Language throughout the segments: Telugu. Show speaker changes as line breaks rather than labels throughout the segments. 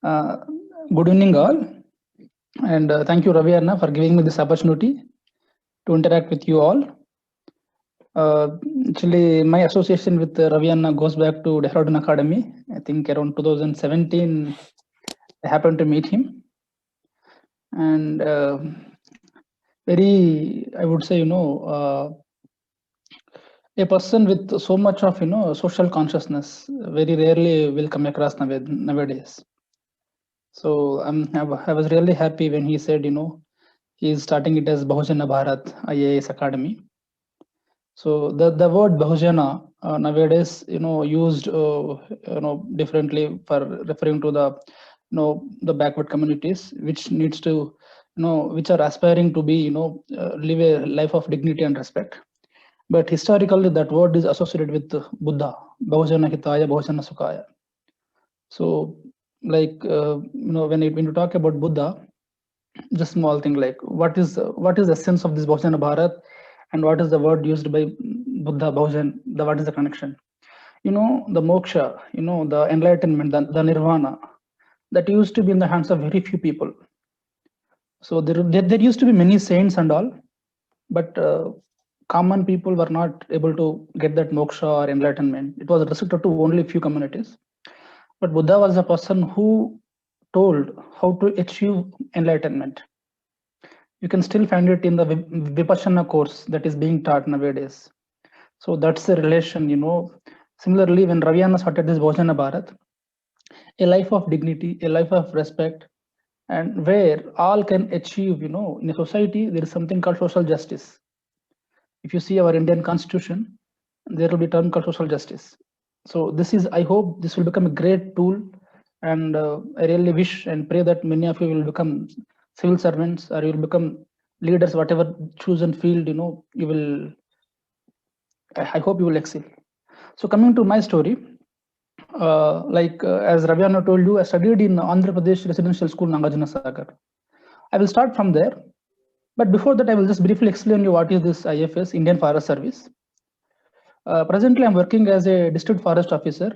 Uh, Good evening, all, and thank you, Ravi Anna, for giving me this opportunity to interact with you all. Actually, my association with Ravi Anna goes back to Dehradun Academy. I think around 2017, I happened to meet him, and I would say, a person with so much of social consciousness very rarely will come across nowadays. So I was really happy when he said, he is starting it as Bahujana Bharat IAS Academy. So the word Bahujana nowadays, used, differently for referring to the, the backward communities, which needs to, which are aspiring to be, live a life of dignity and respect. But historically, that word is associated with Buddha, Bahujana Hitaya, Bahujana Sukhaya. So, like, when you talk about Buddha, just small thing like what is the essence of this Bahujana Bharat, and what is the word used by Buddha, Bahujan, what is the connection? The moksha, the enlightenment, the nirvana, that used to be in the hands of very few people. So there used to be many saints and all, but common people were not able to get that moksha or enlightenment. It was restricted to only few communities. But Buddha was a person who told how to achieve enlightenment. You can still find it in the Vipassana course that is being taught nowadays. So that's the relation, Similarly, when Raviana started this Bhojana Bharat, a life of dignity, a life of respect, and where all can achieve, in a society, there is something called social justice. If you see our Indian constitution, there will be a term called social justice. So I hope this will become a great tool, and I really wish and pray that many of you will become civil servants, or you will become leaders, whatever chosen field, you will, I hope you will excel. So coming to my story, as Raviana told you, I studied in Andhra Pradesh Residential School, Nagarjuna Sagar. I will start from there. But before that, I will just briefly explain you what is this IFS, Indian Forest Service. Presently, I'm working as a district forest officer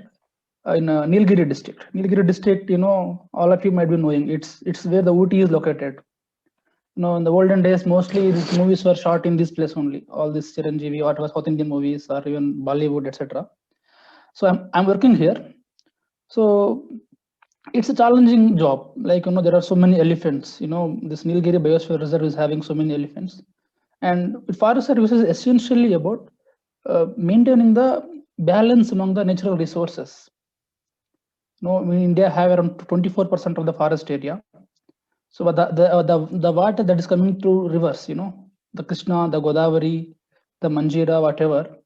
in Nilgiri district. Nilgiri district, all of you might be knowing. It's where the Ooty is located. In the olden days, mostly these movies were shot in this place only. All these Chiranjeevi, whatever South Indian movies, or even Bollywood, etc. So I'm working here. So it's a challenging job. Like, there are so many elephants. This Nilgiri Biosphere Reserve is having so many elephants. And forest service is essentially about maintaining the balance among the natural resources. In India have around 24% of the forest area. So the water that is coming through rivers, the Krishna, the Godavari, the Manjira, whatever.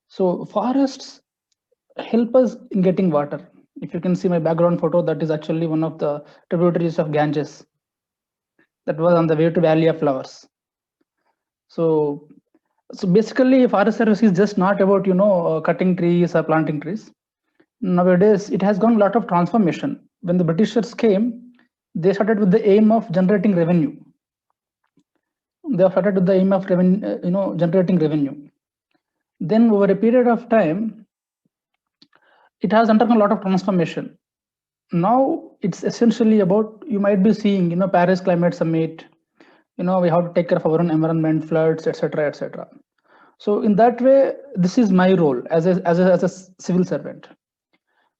So forests help us in getting water. If you can see my background photo, that is actually one of the tributaries of Ganges. That was on the way to Valley of Flowers. So basically, forest service is just not about cutting trees or planting trees. Nowadays, it has gone a lot of transformation. When the Britishers came, they started with the aim of generating revenue. They started with the aim of generating revenue. Then over a period of time, it has undergone a lot of transformation. Now it's essentially about, you might be seeing, Paris Climate Summit. We have to take care of our own environment, floods, etc., etc. So in that way, this is my role as a civil servant.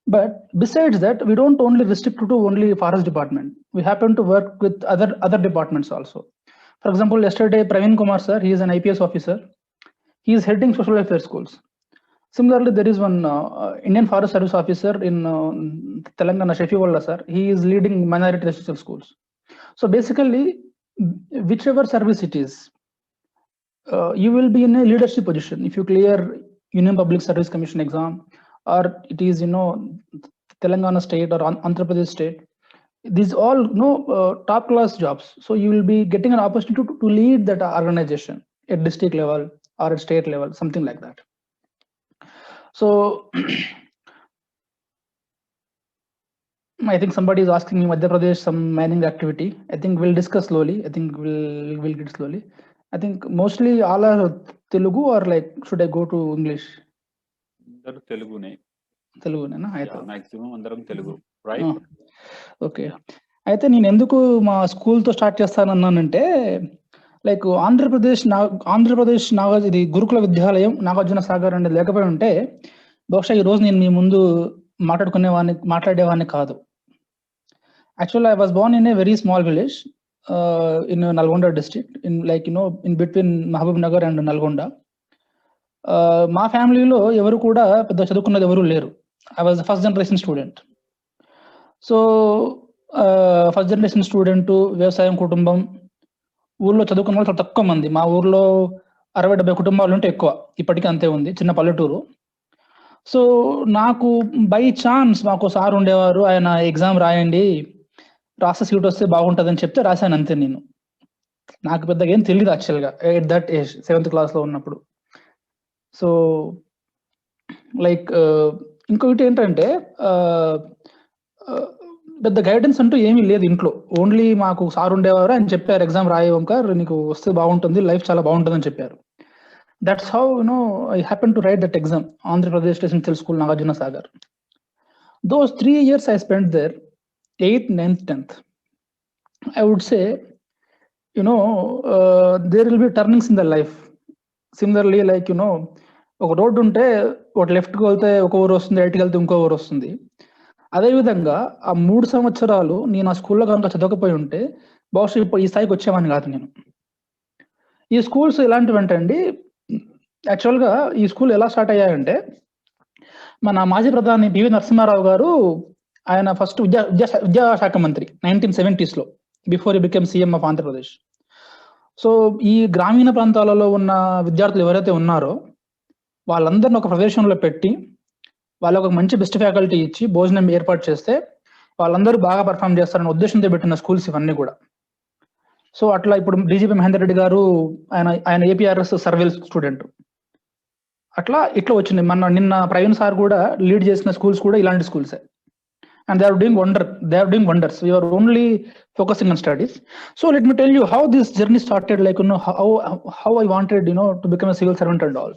But besides that, we don't only restrict to only forest department. We happen to work with other departments also. For example, yesterday, Praveen Kumar sir, he is an IPS officer. He is heading social welfare schools. Similarly, there is one Indian Forest Service officer in Telangana, Shefiwalla sir. He is leading minority residential schools. So basically, whichever service it is, you will be in a leadership position if you clear Union Public Service Commission exam, or it is Telangana state or Andhra Pradesh state. These all top class jobs. So you will be getting an opportunity to lead that organization at district level or at state level, something like that. So I think somebody is asking me Madhya Pradesh some mining activity. I think we'll discuss slowly. I think we'll get slowly. I think mostly all are Telugu, or like should I go to English?
Telugu ne.
Telugu, na?
Yeah, maximum andaram Telugu, right?
Okay. అయితే నేను ఎందుకు మా స్కూల్‌తో స్టార్ట్ చేస్తానన్నానంటే, లైక్ ఆంధ్రప్రదేశ్ ఇది గురుకుల విద్యాలయం నాగార్జున సాగర్ అనేది లేకపోయి ఉంటే, బహుశా ఈరోజు నేను మీ ముందు మాట్లాడేవాడిని కాదు. Actually, I was born in a very small village in Nalgonda district, in between Mahabub Nagar and Nalgonda. మా ఫ్యామిలీలో ఎవరు కూడా పెద్ద చదువుకున్నది ఎవరు లేరు. I was the first generation student. So, first generation student, వ్యవసాయం కుటుంబం. ఊర్లో చదువుకున్న వాళ్ళు చాలా తక్కువ మంది. మా ఊర్లో 60-70 కుటుంబాలుంటే ఎక్కువ. ఇప్పటికి అంతే ఉంది. చిన్న పల్లెటూరు. సో, నాకు బై ఛాన్స్ మాకో సార్ ఉండేవారు. ఆయన ఎగ్జామ్ రాయండి, రాస్తే సీటొస్తే బాగుంటదని చెప్తే రాశాను అంతే నేను. నాకు పెద్దగా ఏం తెలీదు యాక్చువల్‌గా ఎట్ దట్ ఏజ్ 7th క్లాస్‌లో ఉన్నప్పుడు. సో, లైక్ ఇంకొకటేంటంటే పెద్ద గైడెన్స్ అంటూ ఏమీ లేదు ఇంట్లో. ఓన్లీ మాకు సార్ ఉండేవారు. ఆయన చెప్పారు, "ఎగ్జామ్ రాయి ఓంకార్, నీకు వస్తే బాగుంటుంది. లైఫ్ చాలా బాగుంటుందని" చెప్పారు. That's how I happen to right that exam. Andhra Pradesh residential school Nagarjuna Sagar. Those 3 years I spent there, 8th, 9th, 10th. I would say, there will be turnings in the life. Similarly, ఒక రోడ్డు ఉంటే ఒకటి లెఫ్ట్‌కి వెళ్తే ఒక ఊరు వస్తుంది, రైట్‌కి వెళ్తే ఇంకో ఊరు వస్తుంది. అదేవిధంగా ఆ 3 సంవత్సరాలు నేను ఆ స్కూల్‌లో గనుక చదవకపోయి ఉంటే, బహుశా ఇప్పుడు ఈ స్థాయికి వచ్చేవాడిని కాదు నేను. ఈ స్కూల్స్ ఎలాంటివంటే అండి, యాక్చువల్‌గా ఈ స్కూల్ ఎలా స్టార్ట్ అయ్యాయంటే, మన మాజీ ప్రధాని పివి నరసింహారావు గారు, ఆయన ఫస్ట్ విద్యాశాఖ మంత్రి 1970స్‌లో, before he became CM of Andhra Pradesh. So, ఈ గ్రామీణ ప్రాంతాలలో ఉన్న విద్యార్థులు ఎవరైతే ఉన్నారో, వాళ్ళందరిని ఒక ప్రదేశంలో పెట్టి, వాళ్ళకి ఒక మంచి బెస్ట్ ఫ్యాకల్టీ ఇచ్చి, భోజనం ఏర్పాటు చేస్తే, వాళ్ళందరూ బాగా పెర్ఫార్మ్ చేస్తారనే ఉద్దేశంతో పెట్టిన స్కూల్స్ ఇవన్నీ కూడా. సో, అట్లా ఇప్పుడు డీజీపీ మహేందర్ రెడ్డి గారు, ఆయన ఏపీఆర్ఎస్ సర్వేల్ స్టూడెంట్. ఇట్లా వచ్చింది. నిన్న ప్రవీణ్ సార్ కూడా లీడ్ చేసిన స్కూల్స్ కూడా ఇలాంటి స్కూల్సే. And they are doing wonders. We are only focusing on studies. So let me tell you how this journey started, how I wanted, to become a civil servant and all.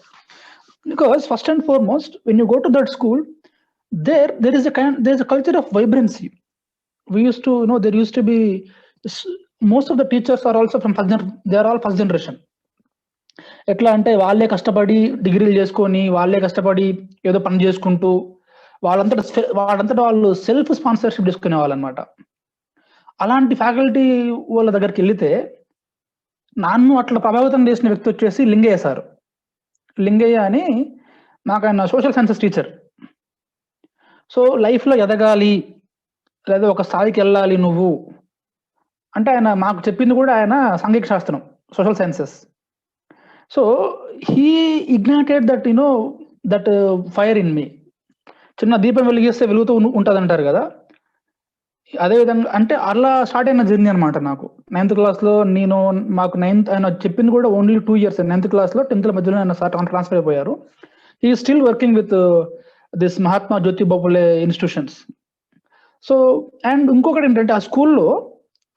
Because first and foremost, when you go to that school, there's a culture of vibrancy. There used to be, most of the teachers are also they are all first generation. ఎట్లా అంటే వాళ్ళే కష్టపడి డిగ్రీలు చేసుకొని, వాళ్ళే కష్టపడి ఏదో పని చేసుకుంటూ, వాళ్ళంతట వాళ్ళు సెల్ఫ్ స్పాన్సర్షిప్ తీసుకునే వాళ్ళనమాట. అలాంటి ఫ్యాకల్టీ వాళ్ళ దగ్గరికి వెళితే, నన్ను అట్లా ప్రభావితం చేసిన వ్యక్తి వచ్చేసి లింగయ్య సార్. లింగయ్య అని, నాకు ఆయన సోషల్ సైన్సెస్ టీచర్. సో, లైఫ్లో ఎదగాలి, లేదా ఒక స్థాయికి వెళ్ళాలి నువ్వు అంటే, ఆయన మాకు చెప్పింది కూడా ఆయన సాంఘిక శాస్త్రం, social sciences. So, he ignited that fire in me. చిన్న దీపం వెలిగిస్తే వెలుగుతూ ఉంటదంటారు కదా, అదేవిధంగా అంటే అలా స్టార్ట్ అయిన జర్నీ అనమాట నాకు. 9th క్లాస్‌లో మాకు ఆయన చెప్పింది కూడా ఓన్లీ 2 ఇయర్స్. 9th క్లాస్‌లో 10th మధ్యలో ఆయన ట్రాన్స్ఫర్ అయిపోయారు. He is still working with this Mahatma Jyotiba Phule institutions. So, and ఇంకొకటి ఏంటంటే, ఆ స్కూల్‌లో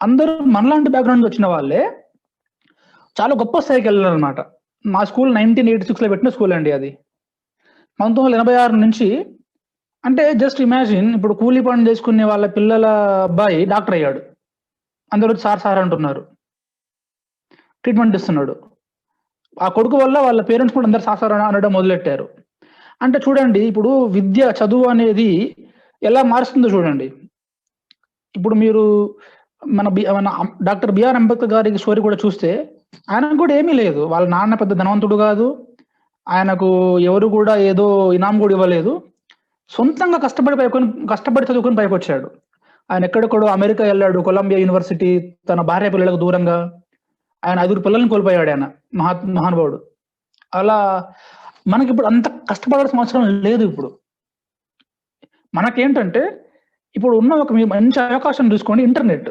అందరూ మనలాంటి బ్యాక్‌గ్రౌండ్ వచ్చిన వాళ్ళే చాలా గొప్ప స్థాయికి వెళ్ళారనమాట. మా స్కూల్ 1986లో పెట్టిన స్కూల్ అండి అది. 1986 నుంచి, అంటే జస్ట్ ఇమాజిన్, ఇప్పుడు కూలీ పని చేసుకునే వాళ్ళ పిల్లల అబ్బాయి డాక్టర్ అయ్యాడు. అందరూ సార్ అంటున్నారు, ట్రీట్మెంట్ ఇస్తున్నాడు. ఆ కొడుకు వల్ల వాళ్ళ పేరెంట్స్ కూడా అందరు సార్ అనడం మొదలెట్టారు. అంటే చూడండి, ఇప్పుడు విద్య, చదువు అనేది ఎలా మారుస్తుందో చూడండి. ఇప్పుడు మీరు మన డాక్టర్ బిఆర్ అంబేద్కర్ గారి స్టోరీ కూడా చూస్తే, ఆయనకు కూడా ఏమీ లేదు. వాళ్ళ నాన్న పెద్ద ధనవంతుడు కాదు. ఆయనకు ఎవరు కూడా ఏదో ఇనాం కూడా ఇవ్వలేదు. సొంతంగా కష్టపడి చదువుకొని పైకొచ్చాడు. ఆయన ఎక్కడెక్కడో అమెరికా వెళ్ళాడు, కొలంబియా యూనివర్సిటీ, తన భార్య పిల్లలకు దూరంగా. ఆయన 5 పిల్లల్ని కోల్పోయాడు ఆయన, మహానుభావుడు. అలా మనకి ఇప్పుడు అంత కష్టపడాల్సిన అవసరం లేదు. ఇప్పుడు మనకేంటంటే, ఇప్పుడు ఉన్న ఒక మంచి అవకాశం చూసుకోండి, ఇంటర్నెట్.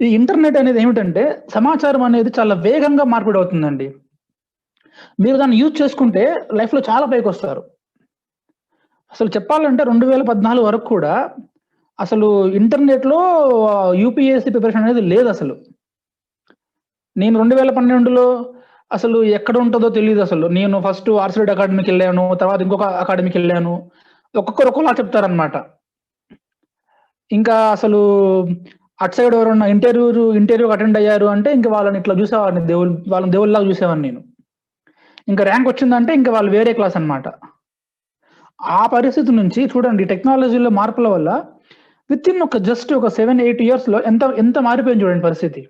ఈ ఇంటర్నెట్ అనేది ఏమిటంటే, సమాచారం అనేది చాలా వేగంగా మార్పిడి అవుతుందండి. మీరు దాన్ని యూజ్ చేసుకుంటే లైఫ్‌లో చాలా పైకొస్తారు. అసలు చెప్పాలంటే 2014 వరకు కూడా అసలు ఇంటర్నెట్‌లో యూపీఎస్సీ ప్రిపరేషన్ అనేది లేదసలు. నేను 2012లో అసలు ఎక్కడ ఉంటదో తెలీదసలు. నేను ఫస్ట్ ఆర్సిడ్ అకాడమీకెళ్ళాను. తర్వాత ఇంకొక అకాడమీకెళ్ళాను. ఒక్కొక్కరు ఒక్కోలా చెప్తారనమాట. ఇంకా అసలు అటు సైడ్ ఎవరన్నా ఇంటర్వ్యూ అటెండ్ అయ్యారు అంటే ఇంకా వాళ్ళని ఇట్లా చూసేవాడిని, వాళ్ళని దేవుళ్ళలాగా చూసేవాడిని నేను. ఇంకా ర్యాంక్ వచ్చిందంటే ఇంకా వాళ్ళు వేరే క్లాస్ అన్నమాట. ఆ పరిస్థితి నుంచి చూడండి, టెక్నాలజీలో మార్పుల వల్ల వితిన్ జస్ట్ ఒక 7-8 ఇయర్స్‌లో ఎంత మారిపోయింది చూడండి పరిస్థితి.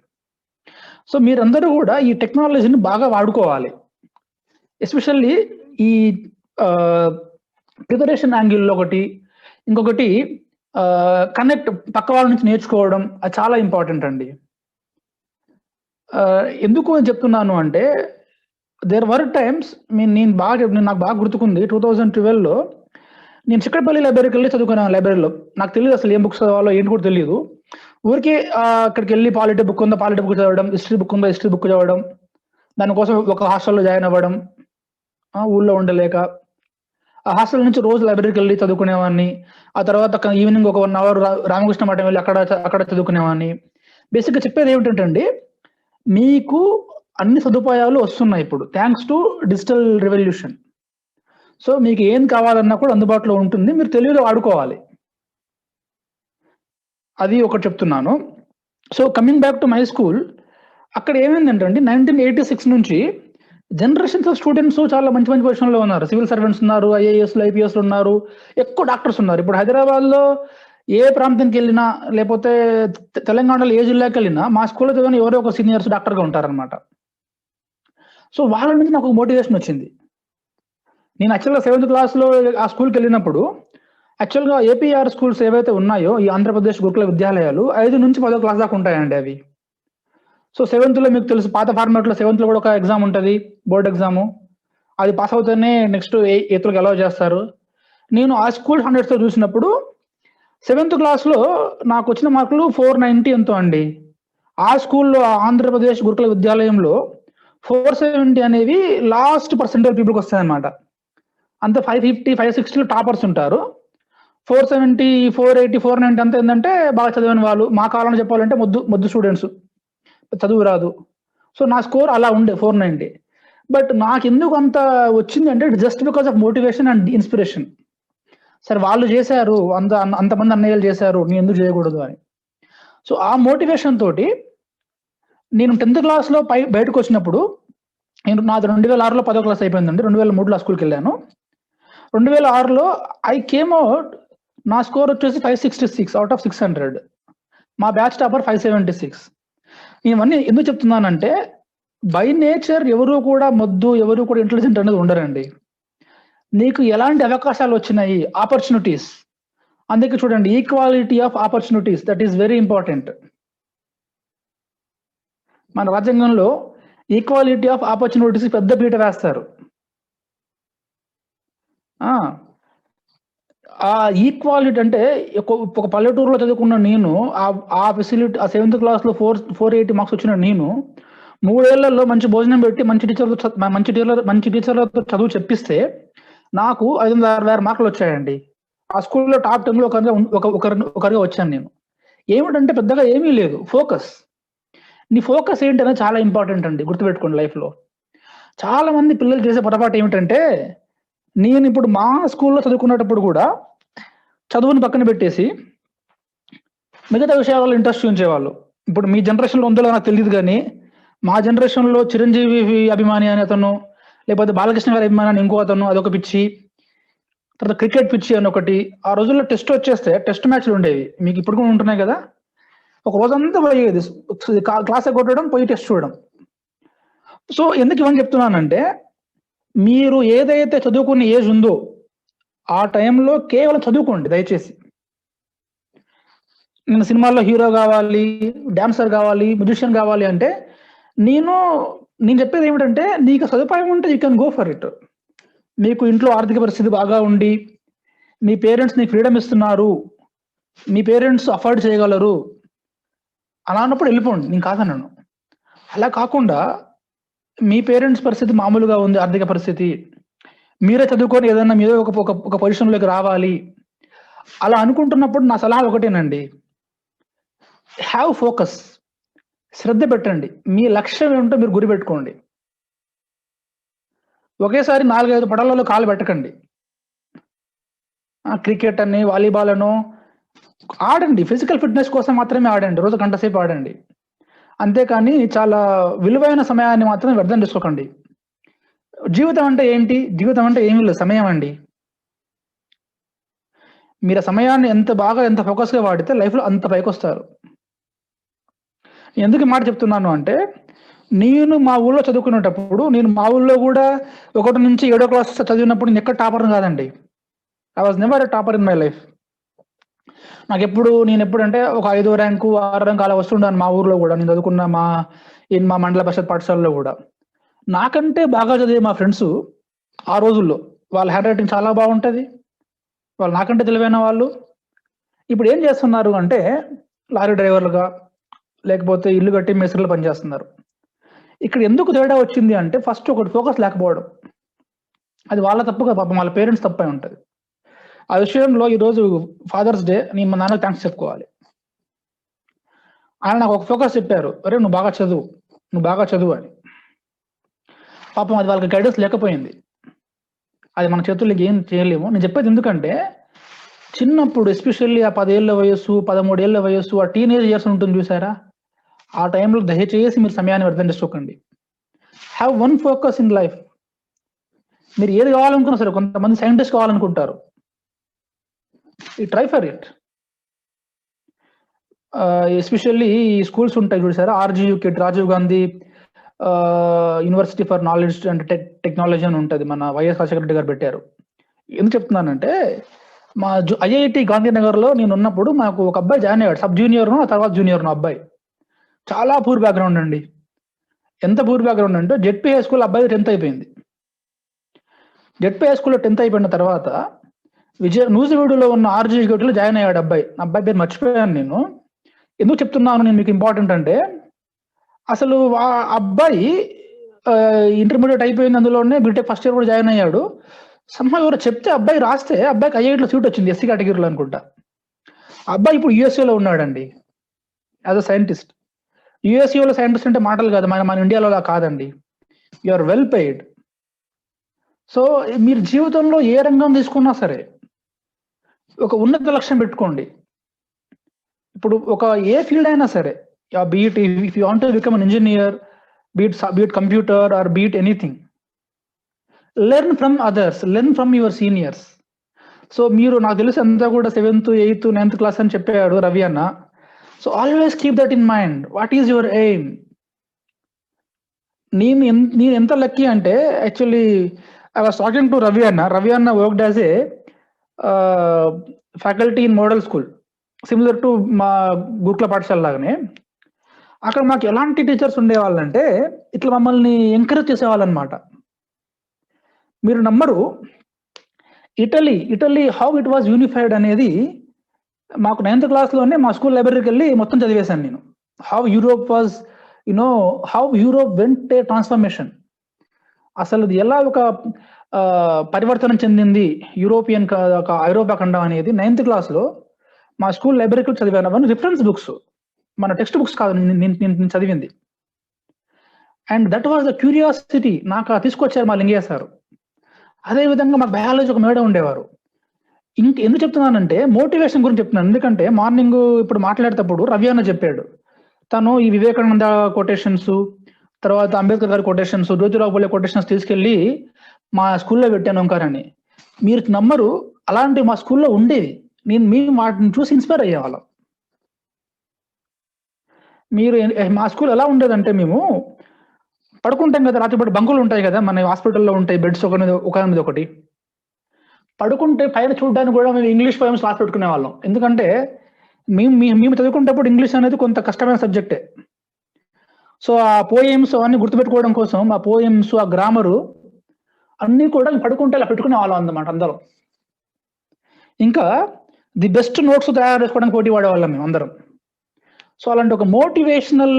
సో మీరందరూ కూడా ఈ టెక్నాలజీని బాగా వాడుకోవాలి. ఎస్పెషల్లీ ఈ ప్రిపరేషన్ యాంగిల్‌లో ఒకటి, ఇంకొకటి కనెక్ట్ పక్క వాళ్ళ నుంచి నేర్చుకోవడం, అది చాలా ఇంపార్టెంట్ అండి. ఎందుకు అని చెప్తున్నాను అంటే, దేర్ వర్ టైమ్స్ నాకు బాగా గుర్తుకుంది 2012లో నేను చిక్కడపల్లి లైబ్రరీకెళ్ళి చదువుకున్నాను లైబ్రరీలో. నాకు తెలీదు అసలు ఏం బుక్స్ చదవాలో ఏంటి కూడా తెలీదు. ఊరికే అక్కడికెళ్ళి పాలిటీ బుక్ ఉందా పాలిటీ బుక్ చదవడం, హిస్టరీ బుక్ ఉందా హిస్టరీ బుక్ చదవడం. దానికోసం ఒక హాస్టల్‌లో జాయిన్ అవ్వడం. ఊళ్ళో ఉండలేక. ఆ హాస్టల్ నుంచి రోజు లైబ్రరీకెళ్ళి చదువుకునేవాడిని. ఆ తర్వాత ఈవినింగ్ ఒక 1 అవర్ రామకృష్ణ మఠం వెళ్ళి అక్కడ చదువుకునేవాడిని. బేసిక్‌గా చెప్పేదేమిటంటే అండి, మీకు అన్ని సదుపాయాలు వస్తున్నాయి ఇప్పుడు. Thanks to digital revolution. So మీకు ఏం కావాలన్నా కూడా అందుబాటులో ఉంటుంది. మీరు తెలివిగా వాడుకోవాలి. అది ఒకటి చెప్తున్నాను. So coming back to my school, అక్కడ ఏమైందంటే అండి 1986 నుంచి జనరేషన్స్ ఆఫ్ స్టూడెంట్స్ చాలా మంచి మంచి పొజిషన్‌లో ఉన్నారు. సివిల్ సర్వెంట్స్ ఉన్నారు, ఐఏఎస్‌లు, ఐపీఎస్‌లు ఉన్నారు. ఎక్కువ డాక్టర్స్ ఉన్నారు. ఇప్పుడు హైదరాబాద్‌లో ఏ ప్రాంతంకెళ్ళినా లేపోతే తెలంగాణలో ఏ జిల్లాకెళ్ళినా మా స్కూల్‌లో చదివిన ఎవరో ఒక సీనియర్స్ డాక్టర్‌గా ఉంటారనమాట. సో వాళ్ళ నుంచి నాకు మోటివేషన్ వచ్చింది. నేను యాక్చువల్‌గా 7థ్ క్లాస్‌లో ఆ స్కూల్‌కెళ్ళినప్పుడు యాక్చువల్‌గా ఏపీఆర్ స్కూల్స్ ఏవైతే ఉన్నాయో ఈ ఆంధ్రప్రదేశ్ గురుకుల విద్యాలయాలు 5 నుంచి 10వ క్లాస్ దాకా ఉంటాయండి అవి. సో 7థ్‌లో మీకు తెలుసు పాత ఫార్మాట్‌లో 7థ్‌లో కూడా ఒక ఎగ్జామ్ ఉంటది. Board exam. అది పాస్ అవుతేనే నెక్స్ట్ 8థ్‌లోకి అలౌ చేస్తారు. నేను ఆ స్కూల్ స్టాండర్డ్స్‌తో చూసినప్పుడు 7థ్ క్లాస్‌లో నాకొచ్చిన మార్కులు 490 ఎంతో అండి. ఆ స్కూల్‌లో ఆంధ్రప్రదేశ్ గురుకుల విద్యాలయంలో 470 అనేవి లాస్ట్ పర్సెంటైల్ పీపుల్‌కొస్తాయన్నమాట. అంతా 550, 560లో టాపర్స్ ఉంటారు. 470, 480, 490 అంతా ఏందంటే బాగా చదివిన వాళ్ళు. మా కాలంలో చెప్పాలంటే మొద్దు స్టూడెంట్స్. చదువు రాదు. సో నా స్కోర్ అలా ఉండే 490. బట్ నాకెందుకు అంత వచ్చిందంటే just because of motivation and inspiration. సరే వాళ్ళు చేశారు. అంతమంది అన్నయ్యలు చేశారు. నేనెందుకు చేయకూడదు అని. సో ఆ మోటివేషన్ తోటి నేను 10థ్ క్లాస్‌లో బయటకొచ్చినప్పుడు నాది 2006లో 10వ క్లాస్ అయిపోయిందండి. 2003లో ఆ స్కూల్‌కెళ్ళాను. 2006లో ఐ కేమ్ ఔట్, నా స్కోర్ వచ్చేసి 566 ఔట్ ఆఫ్ 600. మా బ్యాచ్ టాపర్ 576. ఇవన్నీ ఎందుకు చెప్తున్నానంటే, బై నేచర్ ఎవరు కూడా మొద్దు, ఎవరు కూడా ఇంటెలిజెంట్ అనేది ఉండరండి. నీకు ఎలాంటి అవకాశాలొచ్చినాయి, ఆపర్చునిటీస్. అందుకే చూడండి, equality of opportunities that is very important. మన రాజ్యాంగంలో ఈక్వాలిటీ ఆఫ్ ఆపర్చునిటీస్‌కి పెద్ద పీట వేస్తారు. ఆ! ఆ ఈక్వాలిటీ అంటే ఒక పల్లెటూరులో చదువుకున్న నేను ఆ ఫెసిలిటీ ఆ 7థ్ క్లాస్‌లో 480 మార్క్స్ వచ్చిన నేను 3 ఏళ్లలో మంచి భోజనం పెట్టి మంచి టీచర్లతో చదువు చెప్పిస్తే నాకు 560 మార్కులు వచ్చాయండి. ఆ స్కూల్‌లో టాప్ 10లో ఒకరిగా వచ్చాను నేను. ఏమిటంటే పెద్దగా ఏమీ లేదు. ఫోకస్. నీ ఫోకస్ ఏంటనేది చాలా ఇంపార్టెంట్ అండి. గుర్తుపెట్టుకోండి లైఫ్‌లో. చాలా మంది పిల్లలు చేసే పొరపాటు ఏమిటంటే, నేనిప్పుడు మా స్కూల్‌లో చదువుకునేటప్పుడు గూడా చదువుని పక్కన పెట్టేసి మిగతా విషయాలలో ఇంట్రెస్ట్ చూయించేవాళ్ళు. ఇప్పుడు మీ జనరేషన్‌లో ఉందో లేదో నాకు తెలీదు గానీ, మా జనరేషన్‌లో 'చిరంజీవి' అభిమాని అని అతను, లేకపోతే 'బాలకృష్ణ' గారి అభిమాని అని ఇంకో అతను, అదొక పిచ్చి. తర్వాత క్రికెట్ పిచ్చి అని ఒకటి. ఆ రోజుల్లో టెస్ట్ మ్యాచ్‌లుండేవి. మీకు ఇప్పుడు కూడా ఉంటున్నాయి గదా! ఒక రోజంతా పోయేది. క్లాస్ ఎగ్గొట్టడం, పోయి టెస్ట్ చూడడం. సో ఎందుకు ఇవన్నీ చెప్తున్నానంటే, మీరు ఏదైతే చదువుకునే ఏజ్ ఉందో, ఆ టైంలో కేవలం చదువుకోండి దయచేసి. నేను సినిమాల్లో హీరో గావాలి, డాన్సర్ గావాలి, మ్యూజిషియన్ గావాలి అంటే, నేను నేను చెప్పేదేమిటంటే, నీకు సదుపాయం ఉంటే you can go for it. మీకు ఇంట్లో ఆర్థిక పరిస్థితి బాగా ఉండి, మీ పేరెంట్స్ నీకు ఫ్రీడమ్ ఇస్తున్నారు. మీ పేరెంట్స్ అఫోర్డ్ చేయగలరు. అలా అన్నప్పుడు ఎళ్ళిపోండి. నేను కాదనను. అలా కాకుండా మీ పేరెంట్స్ పరిస్థితి మామూలుగా ఉంది ఆర్థిక పరిస్థితి. మీరే చదువుకొని ఏదన్నా మీరే ఒక పొజిషన్‌లోకి రావాలి. అలా అనుకుంటున్నప్పుడు నా సలహా ఒకటేనండి. Have focus. శ్రద్ధ పెట్టండి. మీ లక్ష్యం ఏమిటో మీరు గురిపెట్టుకోండి. ఒకేసారి 4, 5 పటాలలో కాలు పెట్టకండి. క్రికెట్ అని, వాలీబాల్ అనో ఆడండి, ఫిజికల్ ఫిట్నెస్ కోసం మాత్రమే ఆడండి, రోజు గంట సేపు ఆడండి, అంతేకాని చాలా విలువైన సమయాన్ని మాత్రం వ్యర్థం చేసుకోకండి. జీవితం అంటే ఏంటి? జీవితం అంటే ఏమీ లేదు, సమయం అండి. మీరు ఆ సమయాన్ని ఎంత బాగా, ఎంత ఫోకస్గా వాడితే లైఫ్లో అంత పైకి వస్తారు. ఎందుకు ఈ మాట చెప్తున్నాను అంటే, నేను మా ఊళ్ళో చదువుకునేటప్పుడు, నేను మా ఊళ్ళో కూడా 1 నుంచి 7వ క్లాస్ చదివినప్పుడు నేను ఎక్కడ టాపర్ కాదండి. I was never a topper in my life. నేను ఎప్పుడంటే ఒక 5వ ర్యాంకు, 6వ ర్యాంకు అలా వస్తుండాను మా ఊర్లో కూడా. నేను చదువుకున్న మా మండల పరిషత్ పాఠశాలలో కూడా. నాకంటే బాగా చదివే మా ఫ్రెండ్స్ ఆ రోజుల్లో, వాళ్ళ హ్యాండ్ రైటింగ్ చాలా బాగుంటుంది, వాళ్ళు నాకంటే తెలివైన వాళ్ళు. ఇప్పుడు ఏం చేస్తున్నారు అంటే, లారీ డ్రైవర్లుగా, లేకపోతే ఇల్లు కట్టి మేస్త్రీలు పనిచేస్తున్నారు. ఇక్కడ ఎందుకు తేడా వచ్చింది అంటే, ఫస్ట్ ఒకటి ఫోకస్ లేకపోవడం. అది వాళ్ళ తప్పుగా, పాపం వాళ్ళ పేరెంట్స్ తప్పై ఉంటుంది. ఆ విషయంలో ఈరోజు ఫాదర్స్ డే, నేను మా నాన్నకి థ్యాంక్స్ చెప్పుకోవాలి. ఆయన నాకు ఒక ఫోకస్ చెప్పారు, అరే నువ్వు బాగా చదువు అని. పాపం అది వాళ్ళకి గైడెన్స్ లేకపోయింది, అది మన చేతుల్లోకి ఏం చేయలేము. నేను చెప్పేది ఎందుకంటే, చిన్నప్పుడు ఎస్పెషల్లీ ఆ 10 ఏళ్ల వయస్సు, 13 ఏళ్ల వయస్సు, ఆ టీనేజ్ ఇయర్స్ ఉంటుంది చూసారా, ఆ టైంలో దయచేసి మీరు సమయాన్ని వ్యర్థం చేసుకోకండి. Have one focus in life. మీరు ఏది కావాలనుకున్నా సరే, కొంతమంది సైంటిస్ట్ కావాలనుకుంటారు, ట్రై ఫర్ ఇట్. ఎస్పెషల్లీ ఈ స్కూల్స్ ఉంటాయి చూసారా, RGU kit, Rajiv Gandhi university for knowledge and technology అని ఉంటుంది, మన వైఎస్ రాజశేఖర రెడ్డి గారు పెట్టారు. ఎందుకు చెప్తున్నానంటే, మా IIT గాంధీనగర్లో నేను ఉన్నప్పుడు మాకు ఒక అబ్బాయి జాయిన్ అయ్యాడు, సబ్ జూనియర్ను, ఆ తర్వాత జూనియర్ను అబ్బాయి. చాలా పూర్ బ్యాక్గ్రౌండ్ అండి. ఎంత పూర్ బ్యాక్గ్రౌండ్ అంటే, జెడ్పీ హై స్కూల్ అబ్బాయి 10th అయిపోయింది. జెడ్పీ హై స్కూల్లో 10th అయిపోయిన తర్వాత నూజివీడులో ఉన్న RGU కిట్లో జాయిన్ అయ్యాడు అబ్బాయి. అబ్బాయి పేరు మర్చిపోయాను నేను. ఎందుకు చెప్తున్నాను నేను మీకు ఇంపార్టెంట్ అంటే, అసలు ఆ అబ్బాయి ఇంటర్మీడియట్ అయిపోయింది, అందులోనే బీటెక్ ఫస్ట్ ఇయర్ కూడా జాయిన్ అయ్యాడు. సంహా ఎవరో చెప్తే అబ్బాయి రాస్తే, అబ్బాయికి IITలో సీట్ వచ్చింది, SC కేటగిరీలో అనుకుంటా. అబ్బాయి ఇప్పుడు USAలో ఉన్నాడండి యాజ్ అ సైంటిస్ట్. USAలో సైంటిస్ట్ అంటే మాటలు కాదు, మన ఇండియాలో అలా కాదండి. You are well paid. So మీరు జీవితంలో ఏ రంగం తీసుకున్నా సరే, ఒక ఉన్నత లక్ష్యం పెట్టుకోండి. ఇప్పుడు ఏ ఫీల్డ్ అయినా సరే, beat if you want to become an engineer, beat computer are beat anything, learn from others, learn from your seniors. So మీరు, నాకు తెలిసి అంతా కూడా 7th, 8th, 9th క్లాస్ అని చెప్పాడు రవి అన్న. So always keep that in mind. What is your aim? నేను ఎంత లక్కీ అంటే, actually I was talking to Ravi అన్న worked as a faculty in model school, similar to మా గురుకుల పాఠశాల లాగానే. అక్కడ మాకు ఎలాంటి టీచర్స్ ఉండేవాళ్ళంటే, ఇట్లా మమ్మల్ని ఎంకరేజ్ చేసేవాళ్ళు అనమాట. మీరు నమ్మరు, Italy how it was unified అనేది మాకు 9th క్లాస్లోనే మా స్కూల్ లైబ్రరీకి వెళ్ళి మొత్తం చదివేశాను నేను. How Europe was, how Europe vent A transformation. అసలు ఎలా ఒక పరివర్తనం చెందింది యూరోపియన్, ఐరోపా ఖండం అనేది 9th క్లాస్లో మా స్కూల్ లైబ్రరీకి చదివాను. అవన్నీ రిఫరెన్స్ బుక్స్, మన టెక్స్ట్ బుక్స్ కాదు నేను చదివింది. And that was the curiosity నాకు తీసుకొచ్చారు మా లింగయ్య సార్. అదేవిధంగా మాకు బయాలజీ ఒక మేడం ఉండేవారు. ఎందుకు చెప్తున్నానంటే, మోటివేషన్ గురించి చెప్తున్నాను. ఎందుకంటే మార్నింగ్ ఇప్పుడు మాట్లాడేటప్పుడు రవి అన్న చెప్పాడు, తను ఈ వివేకానంద కొటేషన్స్, తర్వాత అంబేద్కర్ గారి కొటేషన్స్, జ్యోతిరావు పూలే కొటేషన్స్ తీసుకెళ్ళి మా స్కూల్లో పెట్టాను ఓంకారాన్ని. మీరు నమ్మరు, అలాంటి మా స్కూల్లో ఉండేవి. మేము వాటిని చూసి ఇన్స్పైర్ అయ్యేవాళ్ళం. మా స్కూల్ ఎలా ఉండేదంటే, మేము పడుకుంటాం కదా రాత్రిపూట, బంకులు ఉంటాయి కదా మన హాస్పిటల్లో ఉంటాయి, బెడ్స్ ఒక మీద ఒకటి. పడుకుంటే పైన చూడడానికి కూడా మేము ఇంగ్లీష్ పోయమ్స్ రాసి పెట్టుకునే వాళ్ళం. ఎందుకంటే మేము చదువుకునేటప్పుడు ఇంగ్లీష్ అనేది కొంత కష్టమైన సబ్జెక్టే. సో ఆ పోయమ్స్ అన్ని గుర్తుపెట్టుకోవడం కోసం, ఆ పోయమ్స్, ఆ గ్రామరు అన్నీ కూడా పడుకుంటే అలా పెట్టుకునే వాళ్ళం అన్నమాట అందరం. ఇంకా ది బెస్ట్ నోట్స్ తయారు చేసుకోవడానికి పోటీ పడేవాళ్ళం మేము అందరం. సో అలాంటి ఒక మోటివేషనల్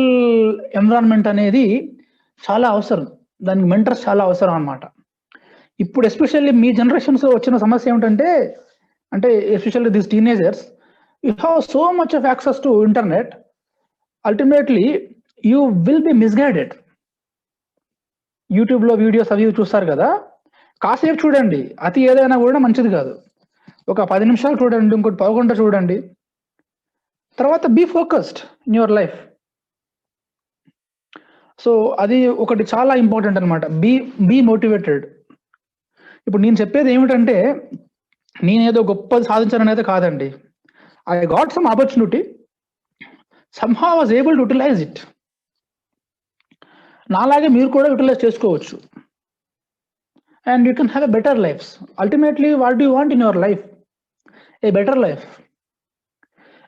ఎన్విరాన్మెంట్ అనేది చాలా అవసరం, దానికి మెంటర్స్ చాలా అవసరం అన్నమాట. ఇప్పుడు ఎస్పెషల్లీ మీ జనరేషన్స్ లో వచ్చిన సమస్య ఏమిటంటే, especially these teenagers, you have so much of access to internet, ultimately you will be misguided. యూట్యూబ్లో వీడియోస్ అవి చూస్తారు కదా, కాసేపు చూడండి, అతి ఏదైనా కూడా మంచిది కాదు. ఒక 10 నిమిషాలు చూడండి, ఇంకోటి 10 గంట చూడండి, తర్వాత be focused in your life. So అది ఒకటి చాలా ఇంపార్టెంట్ అనమాట. Be motivated. ఇప్పుడు నేను చెప్పేది ఏమిటంటే, నేనేదో గొప్పది సాధించాననేది కాదండి. I got some opportunity, somehow I was able to utilize it. నాలాగే మీరు కూడా యూటిలైజ్ చేసుకోవచ్చు. And you can have a better life. Ultimately, what do you want in your life? A better life.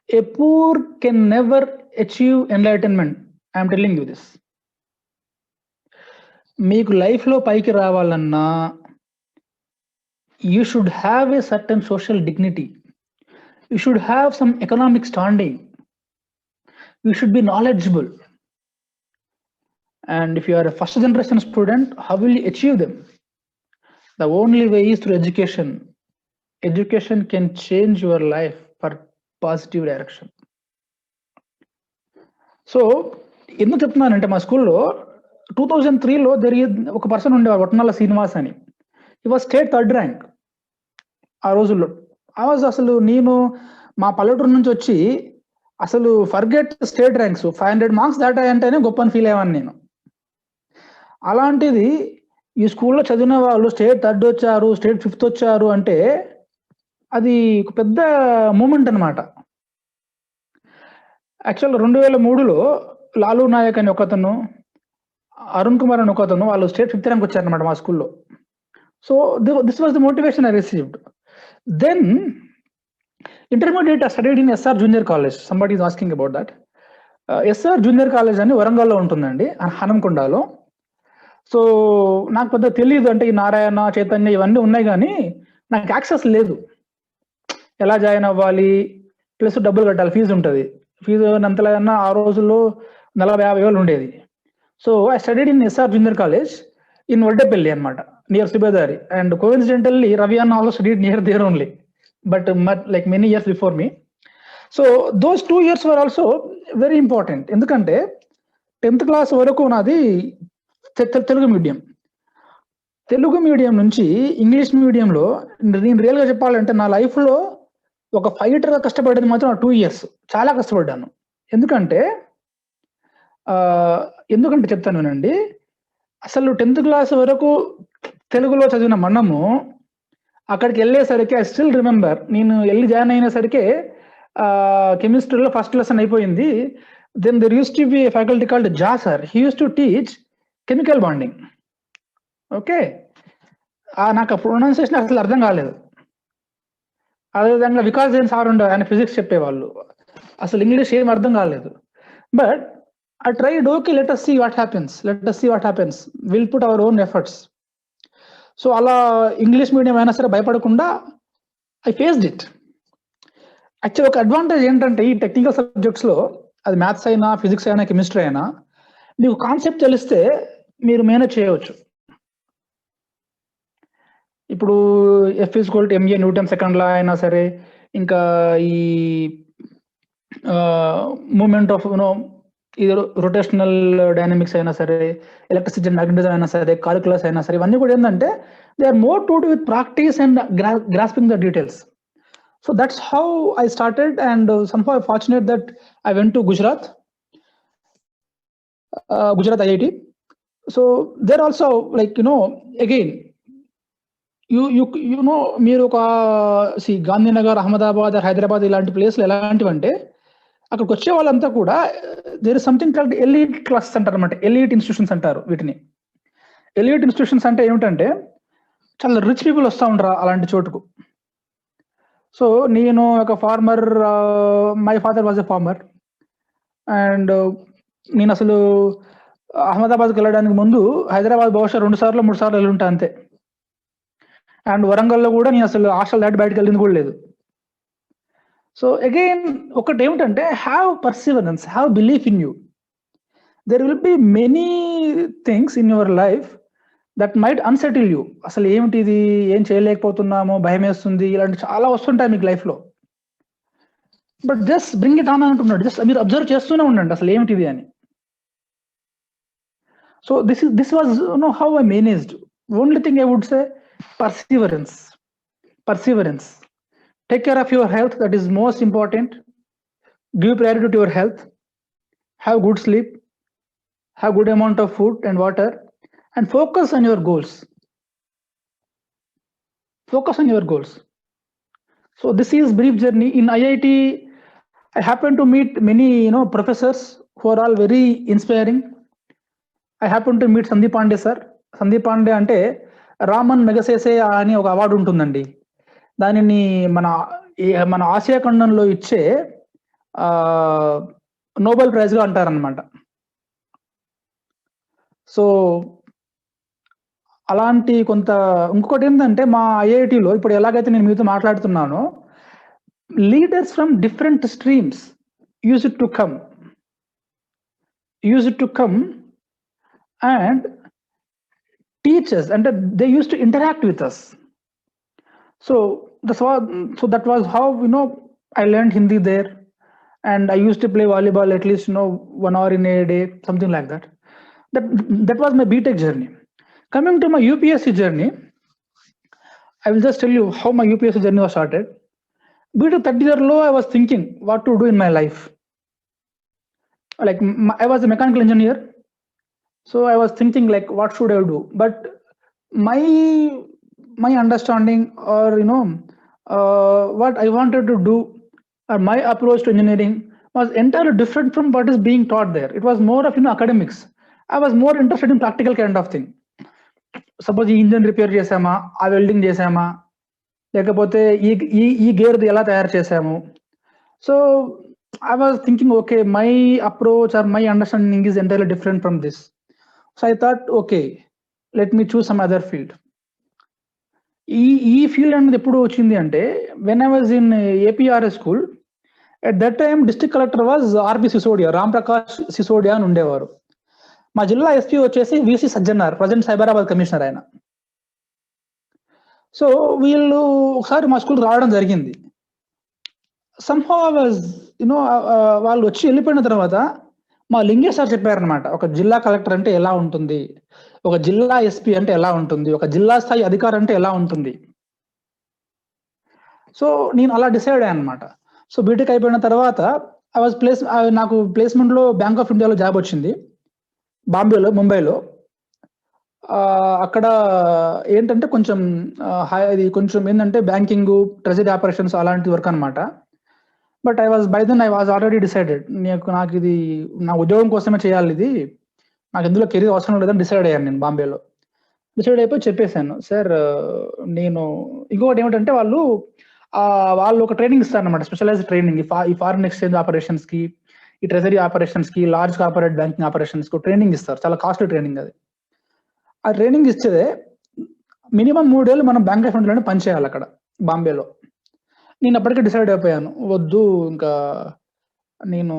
A poor can never achieve enlightenment. I am telling you this. మీకు లైఫ్లో పైకి రావాలన్నా you should have a certain social dignity. You should have some economic standing. You should be knowledgeable. And if you are a first generation student, how will you achieve them? The only way is through education. Education can change your life for positive direction. So ఎందుకు చెప్తున్నానంటే, మా స్కూల్లో 2003లో ఒక పర్సన్ ఉండేవారు, వట్నాల శ్రీనివాస్ అని. ఈ వాజ్ స్టేట్ 3rd ర్యాంక్ ఆ రోజుల్లో. అసలు నేను మా పల్లెటూరు నుంచి వచ్చి అసలు ఫర్గెట్ స్టేట్ ర్యాంక్స్, 500 మార్క్స్ దాటాయంటేనే గొప్ప అని ఫీల్ అయ్యాను నేను. అలాంటిది ఈ స్కూల్లో చదివిన వాళ్ళు స్టేట్ 3rd వచ్చారు, స్టేట్ 5th వచ్చారు అంటే అది ఒక పెద్ద మూమెంట్ అనమాట. యాక్చువల్గా 2003లో లాలూ నాయక్ అని ఒకతను, అరుణ్ కుమార్ అని ఒకతను, వాళ్ళు స్టేట్ 5th ర్యాంక్ వచ్చారనమాట మా స్కూల్లో. So this was the motivation I received. Then intermediate I studied in SR junior college. Somebody is asking about that. SR junior college అని వరంగల్లో ఉంటుందండి, హనంకొండలో. సో నాకు పెద్ద తెలియదు, అంటే ఈ నారాయణ, చైతన్య ఇవన్నీ ఉన్నాయి కానీ నాకు యాక్సెస్ లేదు. ఎలా జాయిన్ అవ్వాలి, ప్లస్ డబ్బులు కట్టాలి, ఫీజు ఉంటుంది. ఫీజు అంతలేదన్నా ఆ రోజుల్లో 40,000-50,000 వేలు ఉండేది. So I studied in SR junior college in Vaddepalli అనమాట, near Subedari. And coincidentally Ravi అన్న also studied near there only, but like many years before me. So those 2 years were also very important. ఎందుకంటే 10th క్లాస్ వరకు నాది తెలుగు మీడియం. తెలుగు మీడియం నుంచి ఇంగ్లీష్ మీడియంలో నేను రియల్గా చెప్పాలంటే నా లైఫ్లో ఒక ఫైటర్గా కష్టపడేది మాత్రం 2 years చాలా కష్టపడ్డాను. ఎందుకంటే చెప్తాను వినండి. అసలు 10th క్లాస్ వరకు తెలుగులో చదివిన మనము అక్కడికి వెళ్ళేసరికి ఐ స్టిల్ రిమెంబర్, నేను వెళ్ళి జాయిన్ అయినసరికి కెమిస్ట్రీలో ఫస్ట్ లెసన్ అయిపోయింది. Then there used to be faculty called Jha sir. He used to teach chemical bonding. Okay, నాకు ప్రొనౌన్సియేషన్ అసలు అర్థం కాలేదు. అదేవిధంగా వికాస్ జైన్ సార్ ఉండే, ఆయన ఫిజిక్స్ చెప్పేవాళ్ళు. అసలు ఇంగ్లీష్ ఏం అర్థం కాలేదు. But I tried, okay, let us see what happens. We'll put our own efforts. So అలా ఇంగ్లీష్ మీడియం అయినా సరే భయపడకుండా ఐ ఫేస్డ్ ఇట్. యాక్చువల్ ఒక అడ్వాంటేజ్ ఏంటంటే, ఈ టెక్నికల్ సబ్జెక్ట్స్లో, అది మ్యాథ్స్ అయినా, ఫిజిక్స్ అయినా, కెమిస్ట్రీ అయినా, మీకు కాన్సెప్ట్ తెలిస్తే మీరు మేనేజ్ చేయవచ్చు. ఇప్పుడు F=ma న్యూటన్ సెకండ్ లా అయినా సరే, ఇంకా ఈ మూమెంట్ ఆఫ్ ఇది రొటేషనల్ డైనమిక్స్ అయినా సరే, ఎలక్ట్రిసిటీ అండ్ మ్యాగ్నెటిజం అయినా సరే, కాలిక్యులస్ అయినా సరే, ఇవన్నీ కూడా ఏంటంటే they are more to do with practice and grasping the details. So that's how I started, and somehow fortunate that I went to Gujarat IIT. So there also, like, again, you know, మీరు ఒక గాంధీనగర్, అహ్మదాబాద్, హైదరాబాద్ ఇలాంటి ప్లేస్లు ఎలాంటివంటే, అక్కడికి వచ్చే వాళ్ళంతా కూడా there is something called elite classes అంటారు అనమాట. ఎలీట్ ఇన్స్టిట్యూషన్స్ అంటారు వీటిని. ఎలీట్ ఇన్స్టిట్యూషన్స్ అంటే ఏమిటంటే, చాలా రిచ్ పీపుల్ వస్తూ ఉంటారు అలాంటి చోటుకు. సో నేను ఒక farmer, my father was a farmer, and నేను అసలు అహ్మదాబాద్కి వెళ్ళడానికి ముందు హైదరాబాద్ బహుశా 2 సార్లు 3 సార్లు వెళ్ళి ఉంటా అంతే. అండ్ వరంగల్లో కూడా నేను అసలు హాస్టల్ దాటి బయటకు వెళ్ళింది కూడా లేదు. సో అగైన్ ఒకటి ఏమిటంటే, have Perseverance, have belief in you. There will be many things in your life that might unsettle you. అసలు ఏమిటిది, ఏం చేయలేకపోతున్నామో, భయం వేస్తుంది, ఇలాంటి చాలా వస్తుంటాయి మీకు లైఫ్లో. But just bring it on అంటున్నాడు. జస్ట్ మీరు అబ్జర్వ్ చేస్తూనే ఉండండి అసలు ఏమిటిది అని. So this was how I managed. Only thing I would say, perseverance. Take care of your health, that is most important. give priority to your health, have good sleep, have good amount of food and water, and focus on your goals. Focus on your goals. So this is brief journey. In IIT, I happen to meet many professors who are all very inspiring. I happen to meet Sandeep Pandey sir. Sandeep Pandey అంటే రామన్ మెగసేసే అని ఒక అవార్డు ఉంటుందండి. దానిని మన ఆసియా ఖండంలో ఇచ్చే నోబెల్ ప్రైజ్గా అంటారనమాట. సో అలాంటి ఇంకొకటి ఏంటంటే మా ఐఐటిలో ఇప్పుడు ఎలాగైతే నేను మీతో మాట్లాడుతున్నానో, leaders from different streams used to come and teach us, and they used to interact with us. So that was how I learned Hindi there, and I used to play volleyball at least 1 hour in a day, something like that. That was my BTech journey. Coming to my UPSC journey, I will just tell you how my UPSC journey was started. BTech third year low, I was thinking what to do in my life. Like I was a mechanical engineer. So I was thinking like, what should I do? But my understanding, or what I wanted to do, or my approach to engineering was entirely different from what is being taught there. It was more of academics. I was more interested in practical kind of thing. Suppose engine repair chesama, a welding chesama, lekapothe ee gear di ela tayar chesamu. So I was thinking, okay, my approach or my understanding is entirely different from this. So I thought, okay, let me choose some other field. ఈ ఫీల్డ్ అనేది ఎప్పుడు వచ్చింది అంటే, when I was in APRS school, at that time district collector was RP Sisodia, Ram Prakash Sisodia అని ఉండేవారు. మా జిల్లా ఎస్పీ వచ్చేసి VC Sajjanar, present Cyberabad commissioner ఆయన. సో వీళ్ళు ఒకసారి మా స్కూల్ రావడం జరిగింది. somehow I was వాళ్ళు వచ్చి వెళ్ళిపోయిన తర్వాత మా లింగేష్ సార్ చెప్పారనమాట, ఒక జిల్లా కలెక్టర్ అంటే ఎలా ఉంటుంది, ఒక జిల్లా ఎస్పీ అంటే ఎలా ఉంటుంది, ఒక జిల్లా స్థాయి అధికారి అంటే ఎలా ఉంటుంది. సో నేను అలా డిసైడ్ అయ్యాను అనమాట. సో బీటెక్ అయిపోయిన తర్వాత నాకు ప్లేస్మెంట్లో బ్యాంక్ ఆఫ్ ఇండియాలో జాబ్ వచ్చింది, ముంబైలో. అక్కడ ఏంటంటే కొంచెం ఏంటంటే బ్యాంకింగ్, ట్రెజరీ ఆపరేషన్స్ అలాంటి వర్క్ అనమాట. But by then I was already decided, నాకు ఇది నా ఉద్యోగం కోసమే చేయాలి, ఇది నాకు ఎందులో కెరీర్ అవసరం లేదని డిసైడ్ అయ్యాను. నేను బాంబేలో డిసైడ్ అయిపోయి చెప్పేశాను, సార్ నేను ఇంకొకటి ఏమిటంటే వాళ్ళు ఒక ట్రైనింగ్ ఇస్తారనమాట, స్పెషలైజ్డ్ ట్రైనింగ్. ఈ ఫారిన్ ఎక్స్చేంజ్ ఆపరేషన్స్ కి, ఈ ట్రెజరీ ఆపరేషన్స్ కి, లార్జ్ కార్పొరేట్ బ్యాంకింగ్ ఆపరేషన్స్ కి ట్రైనింగ్ ఇస్తారు. చాలా కాస్ట్లీ ట్రైనింగ్ అది. ఆ ట్రైనింగ్ ఇస్తే మినిమం 3 ఏళ్ళు మనం బ్యాంక్ ఆఫ్ ఇండియాలోనే పనిచేయాలి అక్కడ బాంబేలో. నేను అప్పటికే డిసైడ్ అయిపోయాను, వద్దు ఇంకా నేను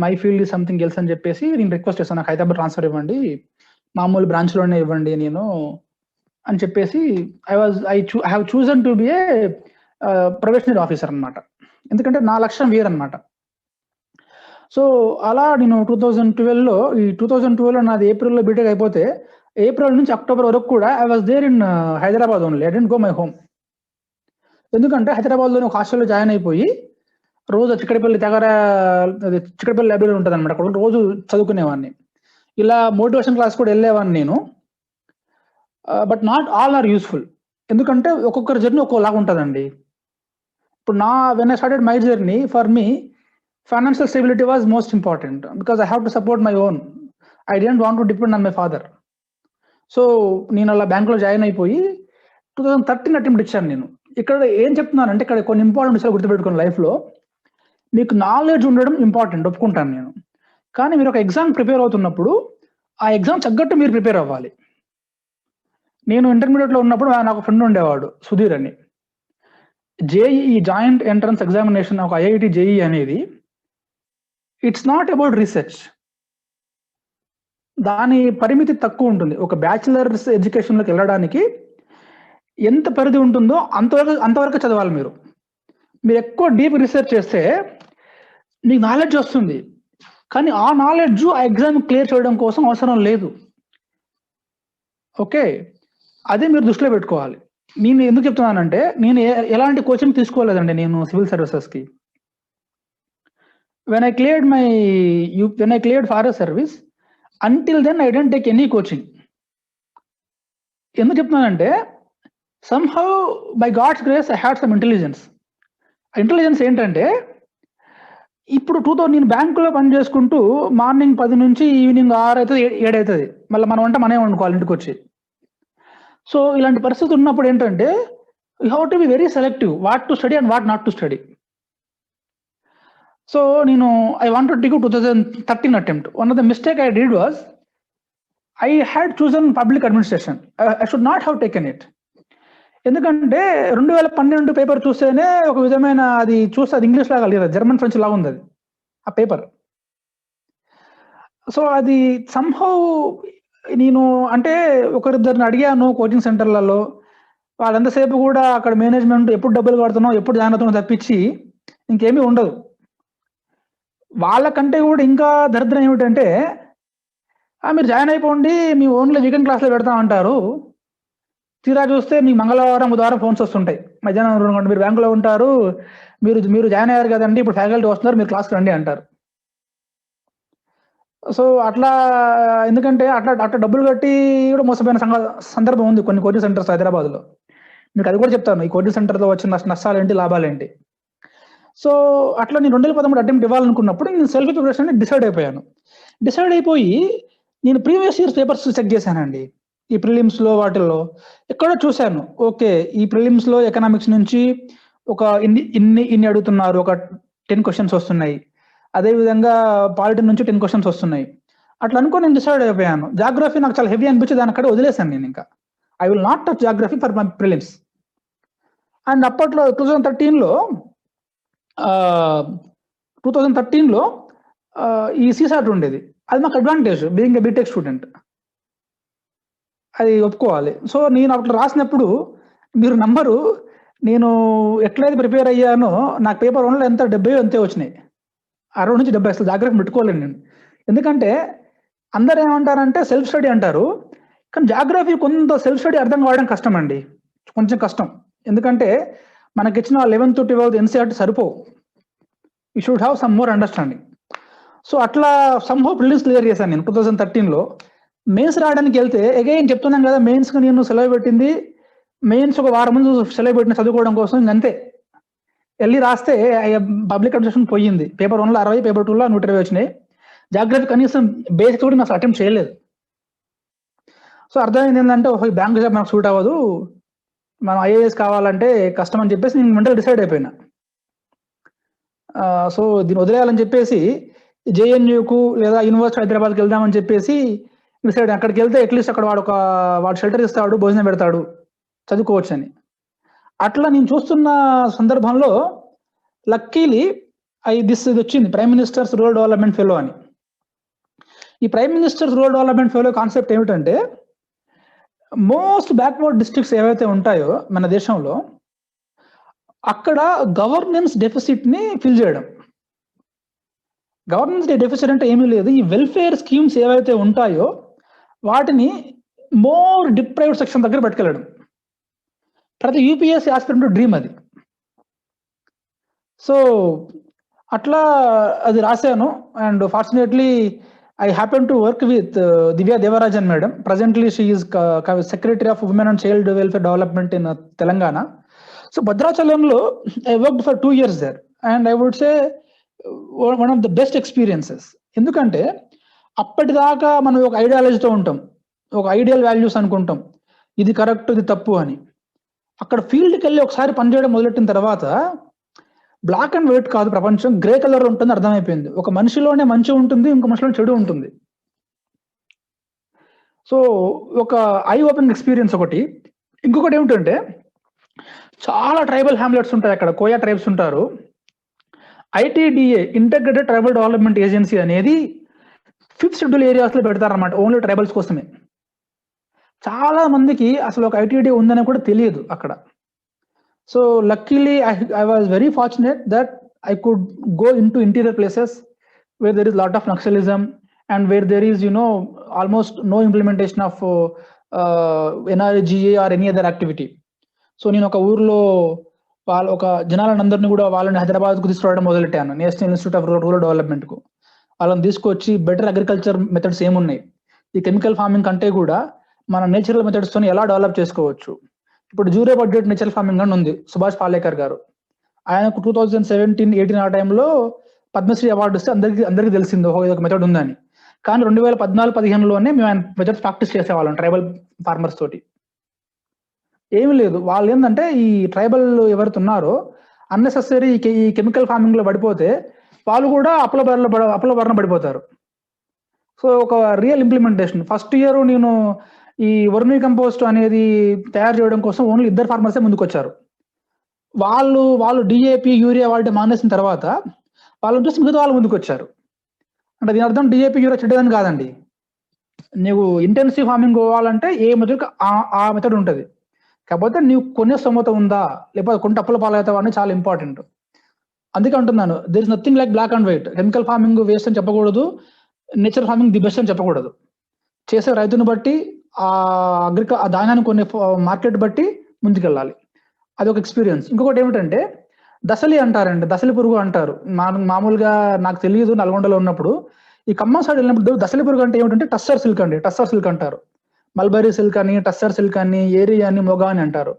my field is something else అని చెప్పేసి నేను రిక్వెస్ట్ చేశాను, నాకు హైదరాబాద్ ట్రాన్స్ఫర్ ఇవ్వండి, మామూలు బ్రాంచ్లోనే ఇవ్వండి నేను అని చెప్పేసి I have chosen to be A probationary officer అనమాట. ఎందుకంటే నా లక్ష్యం వేరనమాట. సో అలా నేను 2012లో నాది ఏప్రిల్లో బీటెక్ అయిపోతే, ఏప్రిల్ నుంచి అక్టోబర్ వరకు కూడా I was there in Hyderabad only. I didn't go my home. ఎందుకంటే హైదరాబాద్లోని ఒక హాస్టల్లో జాయిన్ అయిపోయి రోజు చిక్కడపల్లి లైబ్రరీ ఉంటుంది అనమాట, అక్కడ రోజు చదువుకునేవాడిని. ఇలా మోటివేషన్ క్లాస్ కూడా వెళ్ళేవాడిని నేను. But not all are useful, ఎందుకంటే ఒక్కొక్కరి జర్నీ ఒక్కోలాగా ఉంటుందండి. ఇప్పుడు when I started my journey, for me financial stability was most important, because I have to support my own. I don't want to depend on my father. So నేను అలా బ్యాంకులో జాయిన్ అయిపోయి 2013 అటెంప్ట్ ఇచ్చాను నేను. ఇక్కడ ఏం చెప్తున్నానంటే, ఇక్కడ కొన్ని ఇంపార్టెంట్ విషయాలు గుర్తుపెట్టుకుని లైఫ్లో, మీకు నాలెడ్జ్ ఉండడం ఇంపార్టెంట్, ఒప్పుకుంటాను నేను. కానీ మీరు ఒక ఎగ్జామ్ ప్రిపేర్ అవుతున్నప్పుడు ఆ ఎగ్జామ్ తగ్గట్టు మీరు ప్రిపేర్ అవ్వాలి. నేను ఇంటర్మీడియట్లో ఉన్నప్పుడు నాకు ఫ్రెండ్ ఉండేవాడు సుధీర్ అని. జేఈఈ జాయింట్ ఎంట్రన్స్ ఎగ్జామినేషన్, ఒక ఐఐటి జేఈ అనేది ఇట్స్ నాట్ అబౌట్ రీసెర్చ్. దాని పరిమితి తక్కువ ఉంటుంది. ఒక బ్యాచిలర్స్ ఎడ్యుకేషన్లోకి వెళ్ళడానికి ఎంత పరిధి ఉంటుందో అంతవరకు చదవాలి మీరు. ఎక్కువ డీప్ రీసెర్చ్ చేస్తే మీకు నాలెడ్జ్ వస్తుంది, కానీ ఆ నాలెడ్జ్ ఆ ఎగ్జామ్ క్లియర్ చేయడం కోసం అవసరం లేదు. ఓకే, అదే మీరు దృష్టిలో పెట్టుకోవాలి. నేను ఎందుకు చెప్తున్నానంటే, నేను ఎలాంటి కోచింగ్ తీసుకోలేదండి నేను civil సర్వీసెస్కి. when I cleared forest service, until then I didn't take any coaching. ఎందుకు చెప్తున్నానంటే somehow by God's grace I had some intelligence. Intelligence ఏంటంటే ఇప్పుడు నేను బ్యాంకులో పని చేసుకుంటూ మార్నింగ్ 10 నుంచి ఈవినింగ్ 6 అవుతుంది 7 అవుతుంది, మళ్ళీ మనం వంట మనమే వండుకోవాలి ఇంటికి వచ్చి. సో ఇలాంటి పరిస్థితి ఉన్నప్పుడు ఏంటంటే you have to be very selective what to study and what not to study. So నేను I wanted to give 2013 attempt. One of the mistake I did was I had chosen public administration. I should not have taken it. ఎందుకంటే 2012 పేపర్ చూస్తేనే ఒక విధమైన అది చూస్తే అది ఇంగ్లీష్ లాగా లేదు, జర్మన్ ఫ్రెంచ్ లాగా ఉంది అది ఆ పేపర్. సో అది సంహౌ నేను అంటే ఒకరిద్దరిని అడిగాను కోచింగ్ సెంటర్లలో, వాళ్ళంతసేపు కూడా అక్కడ మేనేజ్మెంట్ ఎప్పుడు డబ్బులు కడుతున్నావు ఎప్పుడు జాయిన్ అవుతున్నావు తప్పించి ఇంకేమీ ఉండదు. వాళ్ళకంటే కూడా ఇంకా దరిద్రం ఏమిటంటే మీరు జాయిన్ అయిపోండి మీ ఓన్లీ వీకెండ్ క్లాస్లో పెడతామంటారు. తీరా చూస్తే మీకు మంగళవారం బుధవారం ఫోన్స్ వస్తుంటాయి, మధ్యాహ్నం 2 గంటలు మీరు బ్యాంకులో ఉంటారు, మీరు జాయిన్ అయ్యారు కదండి ఇప్పుడు ఫ్యాకల్టీ వస్తున్నారు మీరు క్లాస్కి రండి అంటారు. సో అట్లా ఎందుకంటే అట్లా డబ్బులు కట్టి కూడా మోసపోయిన సందర్భం ఉంది కొన్ని కోచింగ్ సెంటర్స్ హైదరాబాద్లో. మీకు అది కూడా చెప్తాను, ఈ కోచింగ్ సెంటర్లో వచ్చిన నష్టాలు ఏంటి లాభాలు ఏంటి. సో అట్లా నేను 2013 అటెంప్ట్ ఇవ్వాలనుకున్నప్పుడు నేను సెల్ఫ్ ప్రిపరేషన్ డిసైడ్ అయిపోయాను. డిసైడ్ అయిపోయి నేను ప్రీవియస్ ఇయర్స్ పేపర్స్ చెక్ చేశానండి. ఈ ప్రిలిమ్స్లో వాటిల్లో ఎక్కడో చూశాను, ఓకే ఈ ప్రిలిమ్స్లో ఎకనామిక్స్ నుంచి ఒక ఇన్ని అడుగుతున్నారు, ఒక 10 క్వశ్చన్స్ వస్తున్నాయి, అదేవిధంగా పాలిటీ నుంచి 10 క్వశ్చన్స్ వస్తున్నాయి. అట్లా అనుకో నేను డిసైడ్ అయిపోయాను. జాగ్రఫీ నాకు చాలా హెవీ అనిపించి దాని అక్కడ వదిలేశాను నేను. ఇంకా I will not touch geography for my prelims. And అప్పట్లో 2013లో ఈ సీసాట్ ఉండేది, అది నాకు advantage being a BTech student, అది ఒప్పుకోవాలి. సో నేను అట్లా రాసినప్పుడు మీరు నంబరు, నేను ఎట్లయితే ప్రిపేర్ అయ్యానో నాకు పేపర్ 1లో ఎంత 70 అంతే వచ్చినాయి, 60 నుంచి 70. అసలు జాగ్రత్త పెట్టుకోలేను నేను. ఎందుకంటే అందరు ఏమంటారంటే సెల్ఫ్ స్టడీ అంటారు, కానీ జాగ్రఫీ కొంత సెల్ఫ్ స్టడీ అర్థం కావడం కష్టం అండి, కొంచెం కష్టం. ఎందుకంటే మనకి ఇచ్చిన 11th to 12th ఎన్సీఆర్టీ సరిపోవు, you should have some more understanding. So అట్లా సమ్హౌ ప్రిలిమ్స్ క్లియర్ చేశాను నేను 2013లో. మెయిన్స్ రావడానికి వెళ్తే అగైన్ చెప్తున్నాం కదా, మెయిన్స్కి నేను సెలవు పెట్టింది, మెయిన్స్ ఒక వారం ముందు సెలవు పెట్టిన చదువుకోవడం కోసం. ఇంకంతే వెళ్ళి రాస్తే పబ్లిక్ అడ్మినిస్ట్రేషన్ పోయింది. పేపర్ 1లో 60, పేపర్ 2లో 120 వచ్చినాయి. జాగ్రఫీ కనీసం బేసిక్ కూడా నాకు అటెంప్ట్ చేయలేదు. సో అర్థమైంది ఏంటంటే బ్యాంక్ జాబ్ నాకు సూట్ అవ్వదు, మనం ఐఏఎస్ కావాలంటే కష్టం అని చెప్పేసి నేను మెంటల్ డిసైడ్ అయిపోయినా. సో దీన్ని వదిలేయాలని చెప్పేసి జేఎన్యూకు లేదా యూనివర్సిటీ హైదరాబాద్కి వెళ్దామని చెప్పేసి డిసైడ్. అక్కడికి వెళ్తే అట్లీస్ట్ అక్కడ వాడు షెల్టర్ ఇస్తాడు, భోజనం పెడతాడు, చదువుకోవచ్చు అని. అట్లా నేను చూస్తున్న సందర్భంలో లక్కీలీ ఇది వచ్చింది, prime ministers rural development fellow అని. ఈ prime ministers rural development fellow concept ఏమిటంటే మోస్ట్ బ్యాక్వర్డ్ డిస్ట్రిక్ట్స్ ఏవైతే ఉంటాయో మన దేశంలో అక్కడ గవర్నెన్స్ డెఫిసిట్ ని ఫిల్ చేయడం. గవర్నెన్స్ డెఫిసిట్ అంటే ఏమీ లేదు, ఈ వెల్ఫేర్ స్కీమ్స్ ఏవైతే ఉంటాయో వాటిని మోర్ డిప్రైవ్డ్ సెక్షన్ దగ్గర పట్టుకెళ్ళడం. ప్రతి యూపీఎస్సీ ఆస్పిరెంట్ డ్రీమ్ అది. సో అట్లా అది రాశాను. And fortunately I happen to work with Divya Devarajan madam. Presently she is Secretary of Women and Child Welfare Development in Telangana. So Bhadrachalamlo I worked for 2 years there, and I would say one of the best experiences. ఎందుకంటే అప్పటిదాకా మనం ఒక ఐడియాలజీతో ఉంటాం, ఒక ఐడియల్ వాల్యూస్ అనుకుంటాం, ఇది కరెక్ట్ ఇది తప్పు అని. అక్కడ ఫీల్డ్కి వెళ్ళి ఒకసారి పనిచేయడం మొదలెట్టిన తర్వాత బ్లాక్ అండ్ వైట్ కాదు ప్రపంచం, గ్రే కలర్ ఉంటుంది అర్థమైపోయింది. ఒక మనిషిలోనే మంచి ఉంటుంది, ఇంకో మనిషిలో చెడు ఉంటుంది. సో ఒక ఐ ఓపెనింగ్ ఎక్స్పీరియన్స్ ఒకటి. ఇంకొకటి ఏమిటంటే చాలా ట్రైబల్ హ్యామ్లెట్స్ ఉంటాయి అక్కడ, కోయా ట్రైబ్స్ ఉంటారు. ITDA integrated tribal development agency అనేది 5th షెడ్యూల్ ఏరియాస్లో పెడతారన్నమాట, ఓన్లీ ట్రైబల్స్ కోసమే. చాలా మందికి అసలు ఒక ఐటీడీఏ ఉందని కూడా తెలియదు అక్కడ. So luckily I was very fortunate that I could go into interior places where there is a lot of Naxalism and where there is almost no implementation of NRGA or any other activity. So నేను ఒక ఊర్లో వాళ్ళ ఒక జనాలందరినీ కూడా వాళ్ళని హైదరాబాద్కు తీసుకురావడం మొదలెట్టాను, నేషనల్ ఇన్స్టిట్యూట్ ఆఫ్ రూరల్ డెవలప్మెంట్కు. వాళ్ళని తీసుకొచ్చి బెటర్ అగ్రికల్చర్ మెథడ్స్ ఏమున్నాయి, ఈ కెమికల్ ఫార్మింగ్ కంటే కూడా మన నేచురల్ మెథడ్స్తో ఎలా డెవలప్ చేసుకోవచ్చు. ఇప్పుడు జీరో బడ్జెట్ నేచురల్ ఫార్మింగ్ అని ఉంది, సుభాష్ పాలేకర్ గారు. ఆయనకు 2017-18 ఆ టైంలో పద్మశ్రీ అవార్డు ఇస్తే అందరికీ తెలిసింది ఒక మెథడ్ ఉందని. కానీ 2014-15లోనే మేము ఆయన మెథడ్స్ ప్రాక్టీస్ చేసేవాళ్ళం ట్రైబల్ ఫార్మర్స్ తోటి. ఏమి లేదు, వాళ్ళు ఏంటంటే ఈ ట్రైబల్ ఎవరైతే ఉన్నారో అన్నెసెసరీ ఈ కెమికల్ ఫార్మింగ్ లో పడిపోతే వాళ్ళు కూడా అప్పుల బారిన పడిపోతారు. సో ఒక రియల్ ఇంప్లిమెంటేషన్ ఫస్ట్ ఇయర్ నేను ఈ వర్మీ కంపోస్ట్ అనేది తయారు చేయడం కోసం ఓన్లీ 2 ఫార్మర్సే ముందుకొచ్చారు. వాళ్ళు డిఏపి యూరియా వాడడం మానేసిన తర్వాత వాళ్ళని చూసి మిగతా వాళ్ళు ముందుకొచ్చారు. అంటే దీని అర్థం డిఏపి యూరియా చెడ్డదని కాదండి. నీవు ఇంటెన్సివ్ ఫార్మింగ్ పోవాలంటే ఏ మెథడ్ ఆ మెథడ్ ఉంటుంది. కాకపోతే నీవు కొనే స్తోమత ఉందా, లేకపోతే కొంటే అప్పుల పాలవుతావా అని చాలా ఇంపార్టెంట్. అందుకే అంటున్నాను, there is nothing like black and white. Chemical farming waste అని చెప్పకూడదు, నేచురల్ ఫార్మింగ్ ది బెస్ట్ అని చెప్పకూడదు. చేసే రైతుని బట్టి ఆ ధాన్యాన్ని కొనే మార్కెట్ బట్టి ముందుకెళ్ళాలి. అదొక ఎక్స్పీరియన్స్. ఇంకొకటి ఏమిటంటే దశలి అంటారండి, దశలి పురుగు అంటారు. మామూలుగా నాకు తెలియదు, నల్గొండలో ఉన్నప్పుడు ఈ ఖమ్మం సైడ్ వెళ్ళినప్పుడు దశలి పురుగు అంటే ఏమిటంటే టస్సర్ సిల్క్ అండి, టస్సర్ సిల్క్ అంటారు. మల్బరీ సిల్క్ అని, టస్సర్ సిల్క్ అని, ఏరి అని, మొగా అని అంటారు.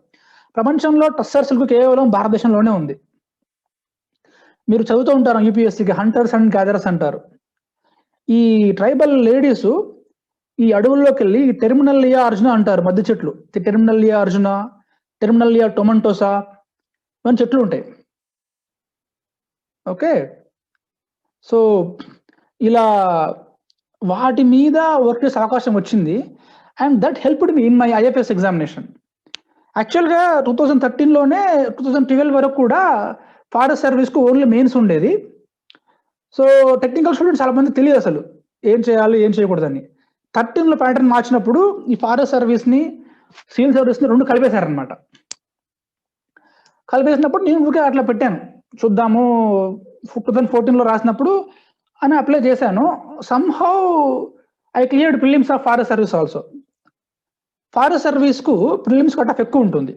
ప్రపంచంలో టస్సర్ సిల్క్ కేవలం భారతదేశంలోనే ఉంది. మీరు చదువుతూ ఉంటారు యూపీఎస్సీకి హంటర్స్ అండ్ గ్యాదరర్స్ అంటారు. ఈ ట్రైబల్ లేడీస్ ఈ అడవుల్లోకి వెళ్ళి టెర్మినల్లియా అర్జున అంటారు, మధ్య చెట్లు, టెర్మినల్లియా అర్జున, టెర్మినల్లియా టొమంటోసా అని చెట్లు ఉంటాయి. ఓకే, సో ఇలా వాటి మీద వర్క్ చేసే అవకాశం వచ్చింది. And that helped me in my IFS examination. యాక్చువల్గా 2013లోనే 2012 వరకు కూడా ఫారెస్ట్ సర్వీస్కు ఓన్లీ మెయిన్స్ ఉండేది. సో టెక్నికల్ స్టూడెంట్స్ చాలా మంది తెలియదు అసలు ఏం చేయాలి ఏం చేయకూడదని. 13లో ప్యాటర్న్ మార్చినప్పుడు ఈ ఫారెస్ట్ సర్వీస్ని, సివిల్ సర్వీస్ని రెండు కలిపేశారనమాట. కలిపేసినప్పుడు నేను ఊరికే అట్లా పెట్టాను, చూద్దాము 2014లో రాసినప్పుడు అని అప్లై చేశాను. Somehow I cleared prelims of forest service also. Forest సర్వీస్కు ప్రిలిమ్స్ కట్ ఆఫ్ ఎక్కువ ఉంటుంది.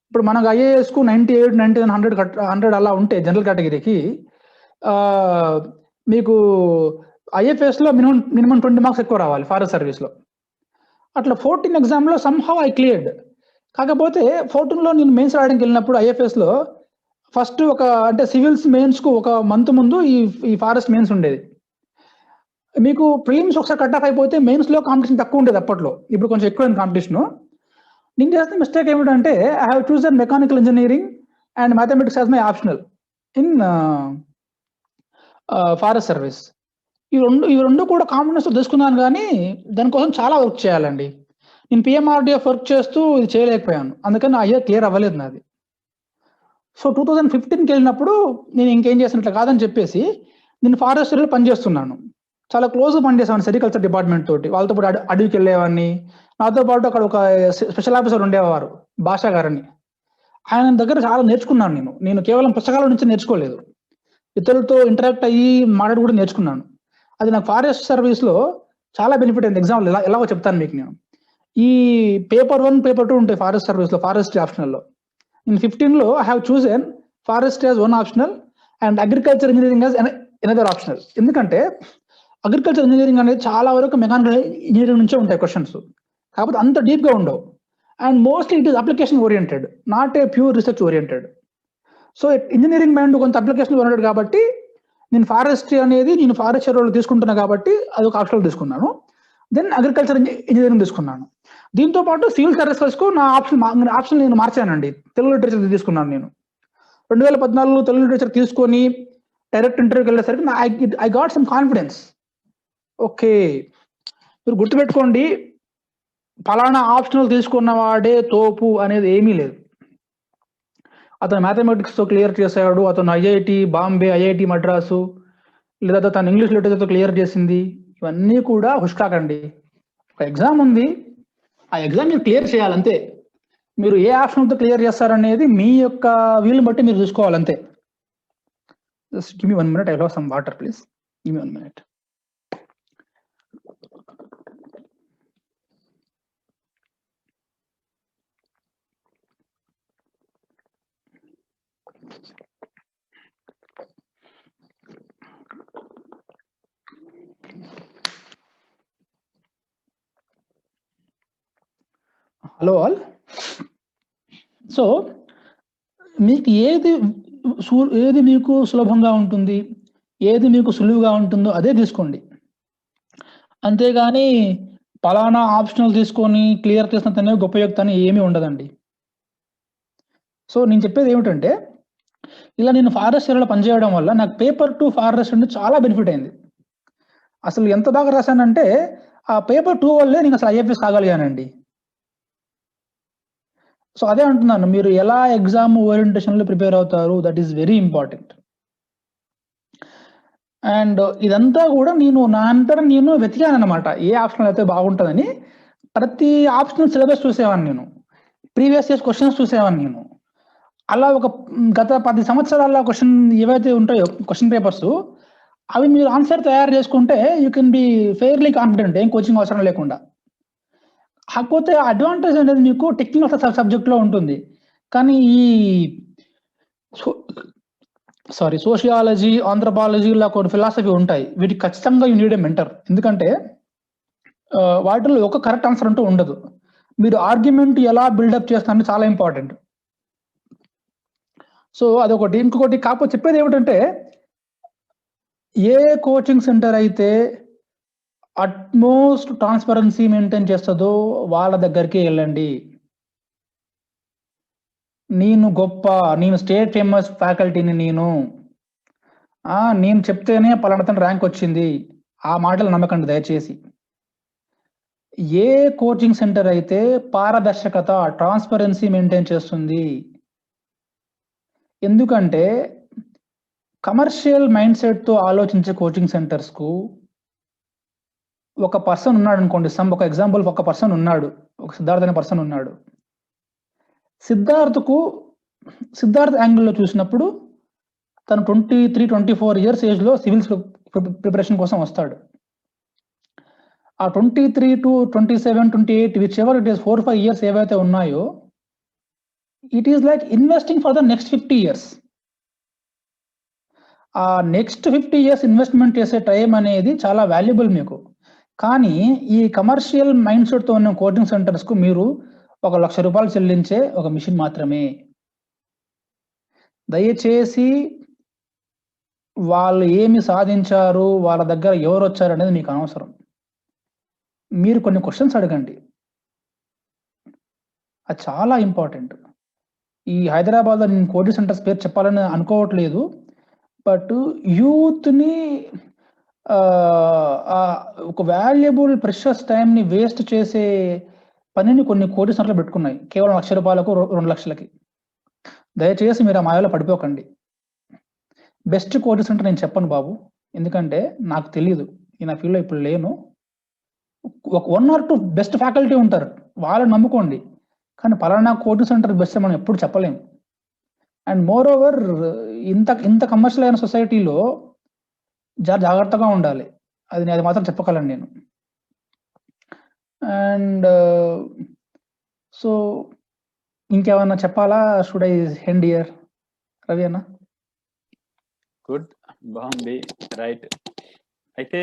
ఇప్పుడు మనకు ఐఏఎస్కు 98, 99, 100 అలా ఉంటే జనరల్ కేటగిరీకి, మీకు ఐఎఫ్ఎస్లో మినిమం 20 మార్క్స్ ఎక్కువ రావాలి ఫారెస్ట్ సర్వీస్లో. అట్లా 14 ఎగ్జామ్లో సమ్హౌ ఐ క్లియర్డ్. కాకపోతే 14లో నేను మెయిన్స్ రాయడానికి వెళ్ళినప్పుడు ఐఎఫ్ఎస్లో ఫస్ట్ అంటే సివిల్స్ మెయిన్స్కు ఒక మంత్ ముందు ఈ ఫారెస్ట్ మెయిన్స్ ఉండేది. మీకు ప్రిలిమ్స్ ఒకసారి కట్ ఆఫ్ అయిపోతే మెయిన్స్లో కాంపిటీషన్ తక్కువ ఉండేది అప్పట్లో, ఇప్పుడు కొంచెం ఎక్కువైంది కాంపిటీషను. నేను చేసిన మిస్టేక్ ఏమిటంటే I have chosen mechanical engineering and mathematics as my optional in forest service. ఈ రెండు కూడా కాంపిటెన్స్తో తీసుకున్నాను, కానీ దానికోసం చాలా వర్క్ చేయాలండి. నేను పిఎంఆర్డిఎఫ్ వర్క్ చేస్తూ ఇది చేయలేకపోయాను, అందుకని నా ఇయర్ క్లియర్ అవ్వలేదు నాది. సో 2015కి వెళ్ళినప్పుడు నేను ఇంకేం చేసినట్లు కాదని చెప్పేసి నేను ఫారెస్టరీలో పనిచేస్తున్నాను. చాలా క్లోజ్గా పనిచేసాను సెరికల్చర్ డిపార్ట్మెంట్ తోటి. వాళ్ళతో పాటు అడవికి వెళ్ళేవాడిని. నాతో పాటు అక్కడ ఒక స్పెషల్ ఆఫీసర్ ఉండేవారు, భాషా గారని. ఆయన దగ్గర చాలా నేర్చుకున్నాను. నేను కేవలం పుస్తకాల నుంచి నేర్చుకోలేదు, ఇతరులతో ఇంటరాక్ట్ అయ్యి మాట్లాడి కూడా నేర్చుకున్నాను. అది నాకు ఫారెస్ట్ సర్వీస్లో చాలా బెనిఫిట్ అయింది. ఎగ్జాంపుల్ ఎలాగో చెప్తాను మీకు. నేను ఈ పేపర్ 1, పేపర్ 2 ఉంటాయి ఫారెస్ట్ సర్వీస్లో, ఫారెస్ట్ ఆప్షనల్లో. ఇన్ 15లో I have chosen forest as one optional and agriculture engineering as another optional. ఎందుకంటే అగ్రికల్చర్ ఇంజనీరింగ్ అనేది చాలా వరకు మెకానికల్ ఇంజనీరింగ్ నుంచే ఉంటాయి క్వశ్చన్స్, కాకపోతే అంత డీప్గా ఉండవు. And mostly it is application oriented, not a pure research oriented. So engineering mind కొంత అప్లికేషన్ ఓరియంటెడ్ కాబట్టి నేను ఫారెస్ట్ రోల్ తీసుకుంటున్నా కాబట్టి అది ఒక ఆప్షనల్ తీసుకున్నాను. దెన్ అగ్రికల్చర్ ఇంజనీరింగ్ తీసుకున్నాను. దీంతో పాటు సివిల్ సర్వీసెస్కు నా ఆప్షన్ నేను మార్చానండి. తెలుగు లిటరేచర్ తీసుకున్నాను. నేను 2014లో తెలుగు లిటరేచర్ తీసుకొని డైరెక్ట్ ఇంటర్వ్యూకి వెళ్ళేసరికి I got some confidence. Okay, మీరు గుర్తుపెట్టుకోండి, ఫలానా ఆప్షనల్ తీసుకున్న వాడే తోపు అనేది ఏమీ లేదు. అతను మ్యాథమెటిక్స్తో క్లియర్ చేశాడు, అతను ఐఐటి బాంబే, ఐఐటి మద్రాసు, లేదా తను ఇంగ్లీష్ లిటరేచర్తో క్లియర్ చేసింది, ఇవన్నీ కూడా హుష్కాకండి. ఒక ఎగ్జామ్ ఉంది, ఆ ఎగ్జామ్ మీరు క్లియర్ చేయాలంతే. మీరు ఏ ఆప్షన్తో క్లియర్ చేస్తారనేది మీ యొక్క వీలుని బట్టి మీరు చూసుకోవాలంతే. Just give me 1 minute, I have some water please, give me 1 minute. Hello all. So మీకు ఏది మీకు సులభంగా ఉంటుంది, ఏది మీకు సులువుగా ఉంటుందో అదే తీసుకోండి. అంతేగాని పలానా ఆప్షనల్ తీసుకొని క్లియర్ చేసినంతనే గొప్ప అని ఏమీ ఉండదండి. సో నేను చెప్పేది ఏమిటంటే, ఇలా నేను ఫారెస్ట్ ఏరియాలో పనిచేయడం వల్ల నాకు పేపర్ 2 ఫారెస్ట్ నుండి చాలా బెనిఫిట్ అయింది. అసలు ఎంత బాగా రాశానంటే, ఆ పేపర్ 2 వల్లే నేను అసలు IFS కాగలిగానండి. సో అదే అంటున్నాను, మీరు ఎలా ఎగ్జామ్ ఓరియంటేషన్‌లో ప్రిపేర్ అవుతారు, that is very important. And ఇదంతా కూడా నా అంతట నేను వెతికానన్నమాట. ఏ ఆప్షనల్ అయితే బాగుంటదని. ప్రతి ఆప్షనల్ సిలబస్ చూసేవాడిని నేను. ప్రీవియస్ ఇయర్స్ క్వెషన్స్ చూసేవాడిని నేను. అలా గత 10 సంవత్సరాల క్వెషన్ ఏవైతే ఉంటాయో క్వెషన్ పేపర్స్, అవి మీరు ఆన్సర్ తయారు చేసుకుంటే you can be fairly confident, ఏం కోచింగ్ అవసరం లేకుండా. కాకపోతే అడ్వాంటేజ్ అనేది మీకు టెక్నికల్ సబ్జెక్ట్‌లో ఉంటుంది. కానీ ఈ సోషియాలజీ, ఆంథ్రోపాలజీ ఇలా కొన్ని ఫిలాసఫీ ఉంటాయి. వీటికి ఖచ్చితంగా యూ నీడ్ ఎ మెంటర్. ఎందుకంటే వాటిలో ఒక కరెక్ట్ ఆన్సర్ అంటూ ఉండదు. మీరు ఆర్గ్యుమెంట్ ఎలా బిల్డప్ చేస్తారని చాలా ఇంపార్టెంట్. సో అదొకటి. ఇంకొకటి కాకపోతే చెప్పేది ఏమిటంటే, ఏ కోచింగ్ సెంటర్ అయితే అట్‌మోస్ట్ ట్రాన్స్‌పరెన్సీ మెయింటైన్ చేస్తదో వాళ్ళ దగ్గరికే ఎళ్ళండి. నేను స్టేట్ ఫేమస్ ఫ్యాకల్టీని నేను చెప్తేనే పలానాతను ర్యాంక్ వచ్చింది. ఆ మాటలు నమ్మకండి దయచేసి. ఏ కోచింగ్ సెంటర్ అయితే పారదర్శకత, ట్రాన్స్‌పరెన్సీ మెయింటైన్ చేస్తుంది. ఎందుకంటే కమర్షియల్ మైండ్ సెట్‌తో ఆలోచించే కోచింగ్ సెంటర్స్‌కు ఒక పర్సన్ ఉన్నాడనుకోండి. ఒక ఎగ్జాంపుల్, ఒక పర్సన్ ఉన్నాడు. ఒక సిద్ధార్థ్ అనే పర్సన్ ఉన్నాడు. సిద్ధార్థ్ యాంగిల్‌లో చూసినప్పుడు తను 23, 24 ఇయర్స్ ఏజ్‌లో సివిల్స్ ప్రిపరేషన్ కోసం వస్తాడు. ఆ 23-27, 28 విచెవర్ ఇట్ ఈస్ 4, 5 ఇయర్స్ ఏవైతే ఉన్నాయో, it is like investing for the next 50 years. ఆ నెక్స్ట్ 50 ఇయర్స్ ఇన్వెస్ట్‌మెంట్ చేసే టైం అనేది చాలా వాల్యుబుల్ మీకు. కానీ ఈ కమర్షియల్ మైండ్ సెట్‌తో ఉన్న కోచింగ్ సెంటర్స్‌కు మీరు ఒక ₹1,00,000 చెల్లించే ఒక మిషన్ మాత్రమే. దయచేసి వాళ్ళు ఏమి సాధించారు, వాళ్ళ దగ్గర ఎవరొచ్చారనేది మీకు అనవసరం. మీరు కొన్ని క్వెషన్స్ అడగండి. అది చాలా ఇంపార్టెంట్. ఈ హైదరాబాద్‌లో నేను కోచింగ్ సెంటర్స్ పేరు చెప్పాలని అనుకోవట్లేదు. బట్ యూత్‌ని ఒక వాల్యుబుల్ ప్రెషియస్ టైమ్‌ని వేస్ట్ చేసే పనిని కొన్ని కోచింగ్ సెంటర్‌లు పెట్టుకున్నాయి. కేవలం ₹1,00,000కు, 2,00,000కి. దయచేసి మీరు ఆ మాయలో పడిపోకండి. బెస్ట్ కోచింగ్ సెంటర్ నేను చెప్పను బాబు. ఎందుకంటే నాకు తెలీదు. నేను ఆ ఫీల్డ్‌లో ఇప్పుడు లేను. ఒక 1 ఆర్ 2 బెస్ట్ ఫ్యాకల్టీ ఉంటారు. వాళ్ళని నమ్ముకోండి. కానీ పలానా కోచింగ్ సెంటర్ బెస్ట్ అని మనం ఎప్పుడు చెప్పలేము. అండ్ మోర్ ఓవర్ ఇంత కమర్షియల్ అయిన సొసైటీలో జాగ్రత్తగా ఉండాలి. అది మాత్రం చెప్పగలను నేను. అండ్ సో ఇంకేమన్నా చెప్పాలా? Should I end here? Ravi అన్న.
గుడ్, బాగుంది, రైట్. అయితే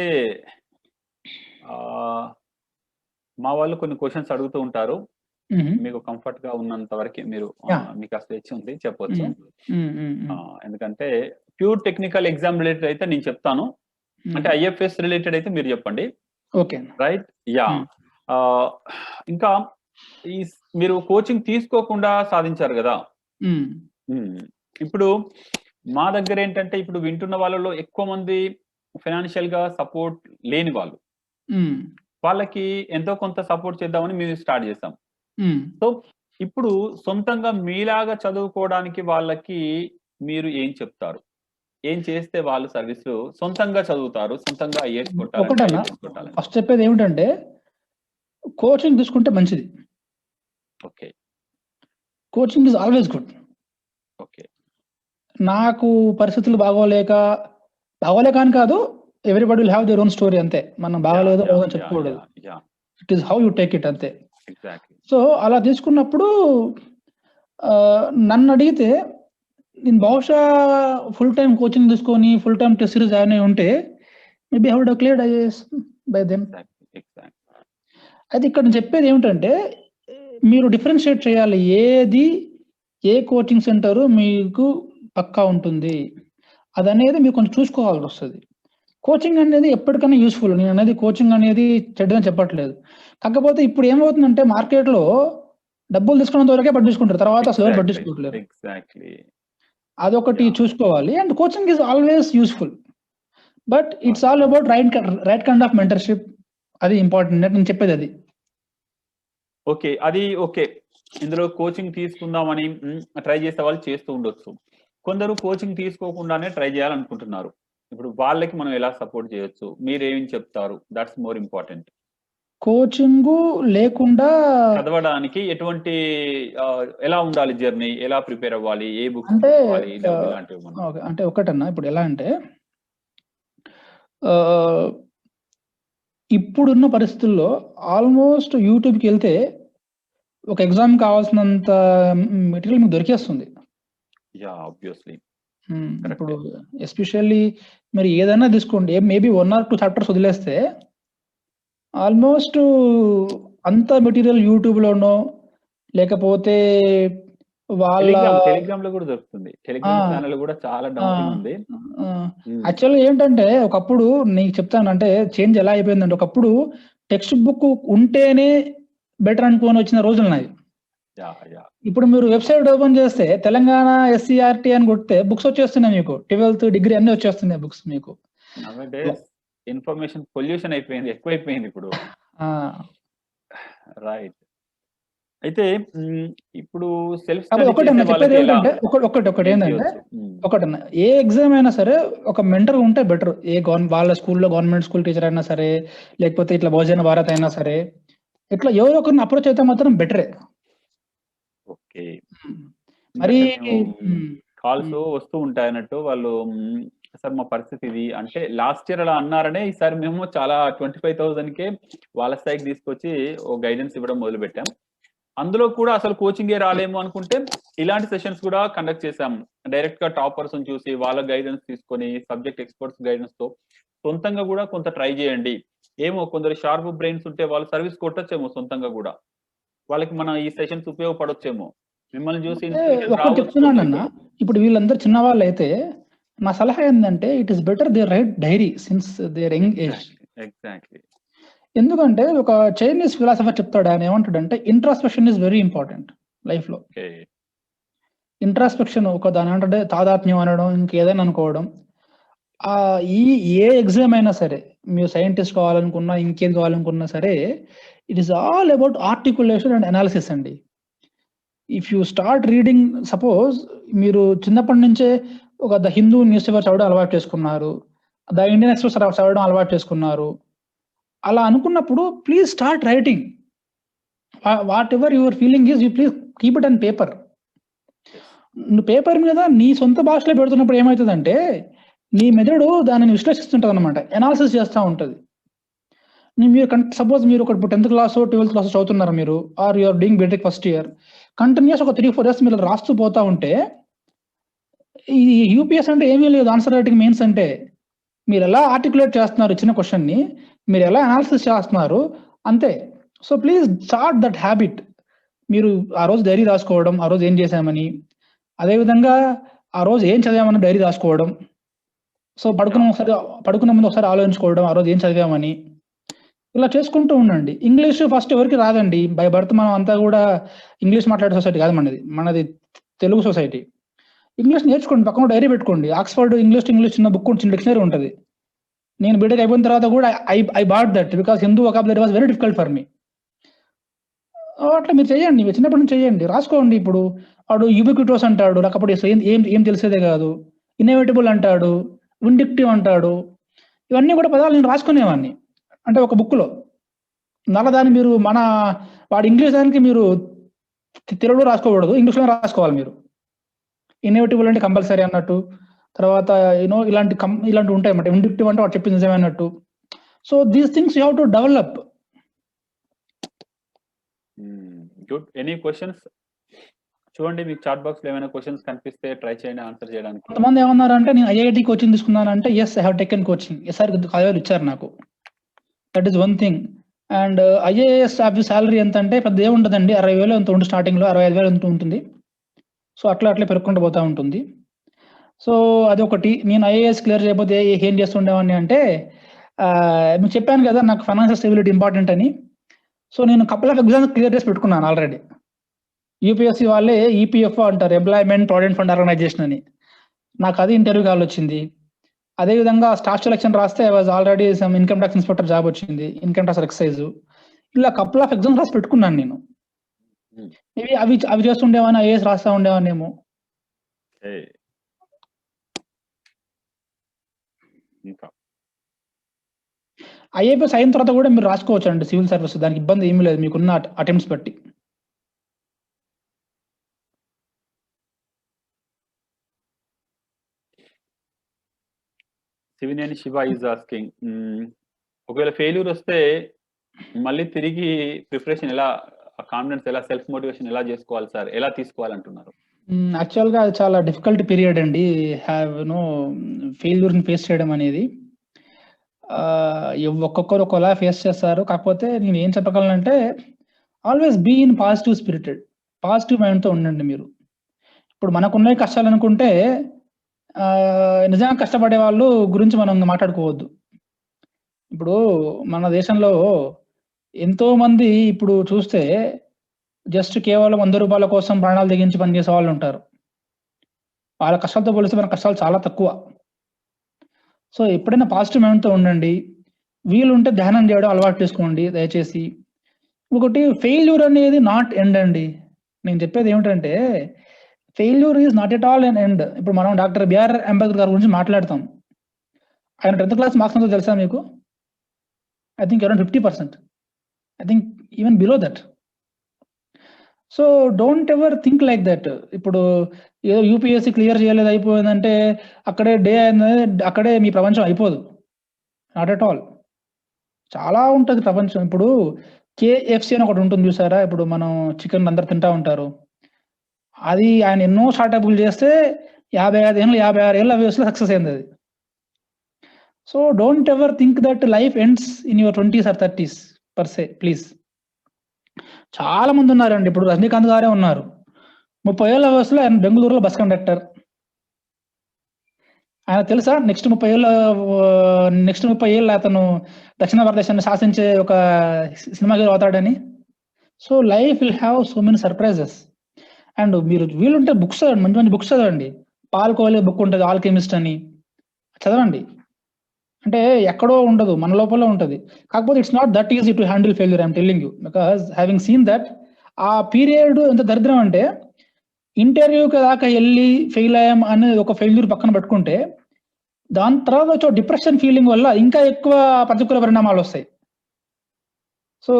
మా వాళ్ళు కొన్ని క్వశ్చన్స్ అడుగుతూ ఉంటారు. మీకు కంఫర్ట్ గా ఉన్నంత వరకు మీరు మీకు ఆ స్వేచ్ఛ ఉంది, చెప్పొచ్చు. ఎందుకంటే ప్యూర్ టెక్నికల్ ఎగ్జామ్ రిలేటెడ్ అయితే నేను చెప్తాను. అంటే IFS రిలేటెడ్ అయితే మీరు చెప్పండి.
Okay,
right. యా. ఇంకా ఈ మీరు కోచింగ్ తీసుకోకుండా సాధించారు కదా. ఇప్పుడు మా దగ్గర ఏంటంటే, ఇప్పుడు వింటున్న వాళ్ళలో ఎక్కువ మంది ఫైనాన్షియల్ గా సపోర్ట్ లేని వాళ్ళు, వాళ్ళకి ఎంతో కొంత సపోర్ట్ చేద్దామని మేము స్టార్ట్ చేస్తాం. సో ఇప్పుడు సొంతంగా మీలాగా చదువుకోవడానికి వాళ్ళకి మీరు ఏం చెప్తారు? ఏం చేస్తే వాళ్ళు సర్వీస్ సొంతంగా చదువుతారు, సొంతంగా IAS కొట్టాలి?
ఫస్ట్ చెప్పేది ఏమిటంటే, కోచింగ్ తీసుకుంటే మంచిది.
Okay.
Coaching is always good.
Okay.
నాకు పరిస్థితులు బాగోలేక అని కాదు, everybody will have their own story అంతే. మనం బాగలేదు అని చెప్పుకోకూడదు. It is how you take it అంతే. సో అలా తీసుకున్నప్పుడు నన్ను అడిగితే నేను బహుశా ఫుల్ టైం కోచింగ్ తీసుకొని full time test series join అయి ఉంటే maybe I would have cleared IAS by then. అయితే ఇక్కడ నేను చెప్పేది ఏమిటంటే మీరు డిఫరెన్షియేట్ చేయాలి, ఏ కోచింగ్ సెంటర్ మీకు పక్కా ఉంటుంది అదనేది మీరు కొంచెం చూసుకోవాల్సి వస్తుంది. కోచింగ్ అనేది ఎప్పటికైనా యూస్ఫుల్, నేను అనేది కోచింగ్ అనేది చెడ్డదని చెప్పట్లేదు. కాకపోతే ఇప్పుడు ఏమవుతుందంటే మార్కెట్లో డబ్బులు తీసుకున్నంత వరకే పట్టించుకుంటారు, తర్వాత అసలు ఎవరు పట్టించుకోవట్లేదు. అదొకటి చూసుకోవాలి. And coaching is always useful, but it's all about right kind of mentorship. అది ఇంపార్టెంట్ నేను చెప్పేది అది.
ఓకే, అది ఓకే. ఇందులో కోచింగ్ తీసుకుందామని ట్రై చేసే వాళ్ళు చేస్తూ ఉండొచ్చు. కొందరు కోచింగ్ తీసుకోకుండానే ట్రై చేయాలనుకుంటున్నారు. ఇప్పుడు వాళ్ళకి మనం ఎలా సపోర్ట్ చేయొచ్చు, మీరేం చెప్తారు? That's more important.
కోచింగ్ లేకుండా
చదవడానికి ఎటువంటి ఎలా ఉండాలి జర్నీ, ఎలా ప్రిపేర్ అవ్వాలి, ఏ బుక్స్
అంటే
తీసుకోవాలి, ఇలాంటివి మనం.
అంటే ఒకటన్నా ఇప్పుడు ఎలా అంటే ఇప్పుడున్న పరిస్థితుల్లో ఆల్మోస్ట్ యూట్యూబ్కి వెళ్తే ఒక ఎగ్జామ్ కావాల్సినంత మెటీరియల్ మీకు దొరికేస్తుంది.
ఆబ్వియస్లీ.
ఇప్పుడు ఎస్పెషల్లీ మరి ఏదైనా తీసుకోండి, మేబీ 1 or 2 చాప్టర్స్ వదిలేస్తే ఆల్మోస్ట్ అంత మెటీరియల్ యూట్యూబ్లోనో లేకపోతే వాళ్ళ
టెలిగ్రామ్ లో కూడా దొరుకుతుంది. టెలిగ్రామ్ ఛానల్ కూడా చాలా డౌన్లోడింగ్ ఉంది.
యాక్చువల్గా ఏంటంటే ఒకప్పుడు నీకు చెప్తాను, అంటే చేంజ్ ఎలా అయిపోయిందంటే ఒకప్పుడు టెక్స్ట్ బుక్ ఉంటేనే బెటర్ అనుకోని వచ్చిన రోజులు ఉన్నాయి. ఇప్పుడు మీరు వెబ్సైట్ ఓపెన్ చేస్తే తెలంగాణ SCRT అని కొడితే బుక్స్ వచ్చేస్తున్నాయి మీకు, 12th డిగ్రీ అన్ని వచ్చేస్తున్నాయి బుక్స్ మీకు.
ఇన్ఫర్మేషన్ పొల్యూషన్ అయిపోయింది, ఎక్కువైపోయింది ఇప్పుడు. రైట్. అయితే ఇప్పుడు సెల్ఫ్ స్టడీ
చెప్పేది ఏంటంటే ఒకటి ఏంటంటే ఒకటన్నా ఏ ఎగ్జామ్ అయినా సరే ఒక మెంటర్ ఉంటే బెటర్. వాళ్ళ స్కూల్లో గవర్నమెంట్ స్కూల్ టీచర్ అయినా సరే, లేకపోతే ఇట్లా బహుజన భారత్ అయినా సరే, ఇట్లా ఎవరో ఒకరిని అప్రోచ్ అయితే మాత్రం బెటరే.
ఓకే,
మరి
కాల్స్ వస్తూ ఉంటాయి అన్నట్టు వాళ్ళు, సార్ మా పరిస్థితి ఇది అంటే లాస్ట్ ఇయర్ అలా అన్నారనే ఈసారి మేము చాలా 25,000కే వాళ్ళ స్థాయికి తీసుకొచ్చి ఓ గైడెన్స్ ఇవ్వడం మొదలు పెట్టాం. అందులో కూడా అసలు కోచింగే రాలేము అనుకుంటే ఇలాంటి సెషన్స్ కూడా కండక్ట్ చేశాం. డైరెక్ట్ గా టాపర్స్ చూసి వాళ్ళ గైడెన్స్ తీసుకొని సబ్జెక్ట్ ఎక్స్పర్ట్స్ గైడెన్స్ తో సొంతంగా కూడా కొంత ట్రై చేయండి. ఏమో కొందరు షార్ప్ బ్రెయిన్స్ ఉంటే వాళ్ళు సర్వీస్ కొట్టొచ్చేమో సొంతంగా కూడా, వాళ్ళకి మన ఈ సెషన్స్ ఉపయోగపడొచ్చేమో. మిమ్మల్ని చూసి
ఒకటి చెప్తున్నానన్నా, ఇప్పుడు వీళ్ళందరూ చిన్న వాళ్ళు అయితే నా సలహా ఏంటంటే it is better they write diary since their young age.
Exactly.
ఎందుకంటే ఒక చైనీస్ ఫిలాసఫర్ చెప్తాడు, ఆయన ఏమంటాడంటే introspection is very important life లో. ఇంట్రాస్పెక్షన్ ఒక దాని అంటే తాదాత్మ్యం అనడం, ఇంకేదైనా అనుకోవడం. ఏ ఎగ్జామ్ అయినా సరే, మీరు సైంటిస్ట్ కావాలనుకున్నా ఇంకేది కావాలనుకున్నా సరే, it is all about articulation and analysis అండి. If you start reading, suppose మీరు చిన్నప్పటి నుంచే ఒక ద హిందూ న్యూస్ పేపర్ చదవడం అలవాటు చేసుకున్నారు, ద ఇండియన్ ఎక్స్ప్రెస్ చదవడం అలవాటు చేసుకున్నారు, అలా అనుకున్నప్పుడు please start writing what ever your feeling is, you please keep it on paper. నువ్వు పేపర్ మీద నీ సొంత భాషలో పెడుతున్నప్పుడు ఏమవుతుందంటే నీ మెదడు దానిని విశ్లేషిస్తుంటది అనమాట, ఎనాలిసిస్ చేస్తూ ఉంటుంది. మీరు సపోజ్ మీరు ఒక 10th క్లాస్ 12th క్లాస్ చదువుతున్నారు మీరు, or you're doing BTech first year, continuous ఒక 3-4 years మీరు రాస్తూ పోతా ఉంటే, ఈ UPS అంటే ఏమీ లేదు, ఆన్సర్ రైటింగ్ మెయిన్స్ అంటే మీరు ఎలా ఆర్టికులేట్ చేస్తున్నారు ఇచ్చిన క్వశ్చన్ ని, మీరు ఎలా అనాలిసిస్ చేస్తున్నారు అంతే. So please start that habit. మీరు ఆ రోజు డైరీ రాసుకోవడం, ఆ రోజు ఏం చేశామని, అదేవిధంగా ఆ రోజు ఏం చదివామని డైరీ రాసుకోవడం. సో పడుకున్న ముందు ఒకసారి ఆలోచించుకోవడం, ఆ రోజు ఏం చదివామని. ఇలా చేసుకుంటూ ఉండండి. ఇంగ్లీష్ ఫస్ట్ ఎవరికి రాదండి, బై బర్త్ మనం అంతా కూడా ఇంగ్లీష్ మాట్లాడే సొసైటీ కాదు మనది తెలుగు సొసైటీ. ఇంగ్లీష్ నేర్చుకోండి, పక్కన డైరీ పెట్టుకోండి. ఆక్స్ఫర్డ్ ఇంగ్లీష్ చిన్న బుక్ చిన్న డిక్షనరీ ఉంటుంది. నేను బీటెక్ అయిపోయిన తర్వాత కూడా I bought that because Hindu vocabulary was very difficult for me. అట్లా మీరు చేయండి, మీరు చిన్నప్పటి నుంచి చేయండి, రాసుకోండి. ఇప్పుడు వాడు యూబిక్విటోస్ అంటాడు, లేకపోతే ఏం తెలిసేదే కాదు, ఇన్నోవేటబుల్ అంటాడు, విండిక్టివ్ అంటాడు. ఇవన్నీ కూడా పదాలు నేను రాసుకునేవాడిని, అంటే ఒక బుక్లో. దాన్ని మీరు వాడి ఇంగ్లీష్ దానికి మీరు తెలుగులో రాసుకోకూడదు, ఇంగ్లీష్లో రాసుకోవాలి మీరు. ఇన్నోవేటబుల్ అంటే కంపల్సరీ అన్నట్టు, తర్వాత ఇలాంటి ఉంటాయి అన్నమాట. విండిక్టివ్ అంటే వాడు చెప్పింది నిజమే అన్నట్టు. So these things you have to develop.
Good. Any questions? చూడండి, మీకు చాట్ బాక్స్ లో ఏమైనా క్వశ్చన్స్ కనిపిస్తే ట్రై చేయండి ఆన్సర్ చేయడానికి.
కొంతమంది ఏమన్నారంటే నేను ఐఐటి కోచింగ్ తీసుకున్నానంటే yes I have taken coaching, SR కాలేజీలో ఇచ్చారు నాకు. That is one thing. And IAS office salary ఎంత అంటే పెద్ద ఏముండదండి, 60,000 ఎంత ఉంటుంది స్టార్టింగ్లో, 65,000 ఎంత ఉంటుంది. సో అట్లా పెరుగుకుంటూ పోతూ ఉంటుంది. సో అదొకటి. నేను ఐఏఎస్ క్లియర్ చేయకపోతే ఏం చేస్తుండేవాడిని అంటే, మీకు చెప్పాను కదా నాకు ఫైనాన్షియల్ స్టెబిలిటీ ఇంపార్టెంట్ అని. సో నేను కపుల్ ఆఫ్ ఎగ్జామ్స్ క్లియర్ చేసి పెట్టుకున్నాను ఆల్రెడీ. యూపీఎస్సీ వాళ్ళే ఈపీఎఫ్ఓ అంటారు, ఎంప్లాయ్మెంట్ ప్రావిడెంట్ ఫండ్ ఆర్గనైజేషన్ అని. నాకు అది ఇంటర్వ్యూ కాల్ వచ్చింది. అదేవిధంగా స్టాఫ్ సెలక్షన్ రాస్తే I was already some income tax inspector job వచ్చింది, ఇన్కమ్ ట్యాక్స్ ఎక్సైజ్. ఇలా కపుల్ ఆఫ్ ఎగ్జామ్స్ రాసి పెట్టుకున్నాను నేను. మేబీ అవి చేస్తుండేవాని, ఐఏఎస్ రాస్తా ఉండేవానేమో. ఐఏఎస్ అయిన తర్వాత కూడా మీరు రాసుకోవచ్చు అండి సివిల్ సర్వీస్, దానికి ఇబ్బంది ఏమీ లేదు మీకున్న అటెంప్ట్స్ బట్టి.
శివినేని శివ ఈజ్ ఆస్కింగ్, ఒకవేళ ఫెయిల్యూర్ వస్తే మళ్ళీ తిరిగి ప్రిపరేషన్ ఎలా, కాన్ఫిడెన్స్ ఎలా, సెల్ఫ్ మోటివేషన్ ఎలా చేసుకోవాలి సార్, ఎలా తీసుకోవాలంటున్నారు?
యాక్చువల్గా అది చాలా డిఫికల్ట్ పీరియడ్ అండి, ఫెయిల్యూర్ని ఫేస్ చేయడం అనేది. ఒక్కొక్కరు ఒకలా ఫేస్ చేస్తారు. కాకపోతే నేను ఏం చెప్పగలనంటే, always be in positive spirited, positive మైండ్తో ఉండండి మీరు. ఇప్పుడు మనకున్న కష్టాలు అనుకుంటే నిజంగా కష్టపడే వాళ్ళు గురించి మనం మాట్లాడుకోవద్దు. ఇప్పుడు మన దేశంలో ఎంతో మంది ఇప్పుడు చూస్తే జస్ట్ కేవలం 100 రూపాయల కోసం ప్రాణాలు తెగించి పనిచేసే వాళ్ళు ఉంటారు. వాళ్ళ కష్టాలతో పోలిస్తే మన కష్టాలు చాలా తక్కువ. సో ఎప్పుడైనా పాజిటివ్ మైండ్తో ఉండండి. వీలుంటే ధ్యానం చేయడం అలవాటు చేసుకోండి దయచేసి. ఒకటి, ఫెయిల్యూర్ అనేది నాట్ ఎండ్ అండి. నేను చెప్పేది ఏమిటంటే, failure is not at all an end. ఇప్పుడు మనం డాక్టర్ బిఆర్ అంబేద్కర్ గారి గురించి మాట్లాడతాం. ఆయన 10th క్లాస్ మార్క్స్ ఎంతో తెలుసా మీకు? I think around 50%. I think even below that. So don't ever think like that. ఇప్పుడు ఏదో యూపీఎస్సీ క్లియర్ చేయలేదు అయిపోయిందంటే అక్కడే అక్కడే మీ ప్రపంచం అయిపోదు. Not at all. చాలా ఉంటుంది ప్రపంచం. ఇప్పుడు కేఎఫ్సి అని ఒకటి ఉంటుంది చూసారా, ఇప్పుడు మనం చికెన్ అందరు తింటా ఉంటారు. అది ఆయన ఎన్నో స్టార్టప్లు చేస్తే 56 ఏళ్ళ వయసులో సక్సెస్ అయింది అది. So don't ever think that life ends in your 20s or 30s per say, please. చాలా మంది ఉన్నారండి. ఇప్పుడు రజనీకాంత్ గారే ఉన్నారు, 30 ఏళ్ళ వయసులో ఆయన బెంగళూరులో బస్ కండక్టర్. ఆయన తెలుసా నెక్స్ట్ 30 ఏళ్ళు అతను దక్షిణ భారతదేశాన్ని శాసించే ఒక సినిమా హీరో అవుతాడని. So life will have so many surprises. And మీరు వీలుంటే బుక్స్ చదవండి, మంచి మంచి బుక్స్ చదవండి. పాల్కోలే బుక్ ఉంటుంది ఆల్కెమిస్ట్ అని, చదవండి. అంటే ఎక్కడో ఉండదు, మన లోపల ఉంటుంది. కాకపోతే it's not that easy to handle failure, I'm telling you, because having seen that. ఆ పీరియడ్ ఎంత దరిద్రం అంటే, ఇంటర్వ్యూకి దాకా వెళ్ళి ఫెయిల్ అయ్యాం అని ఒక ఫెయిల్యూర్ పక్కన పెట్టుకుంటే, దాని తర్వాత వచ్చే డిప్రెషన్ ఫీలింగ్ వల్ల ఇంకా ఎక్కువ ప్రతికూల పరిణామాలు వస్తాయి. సో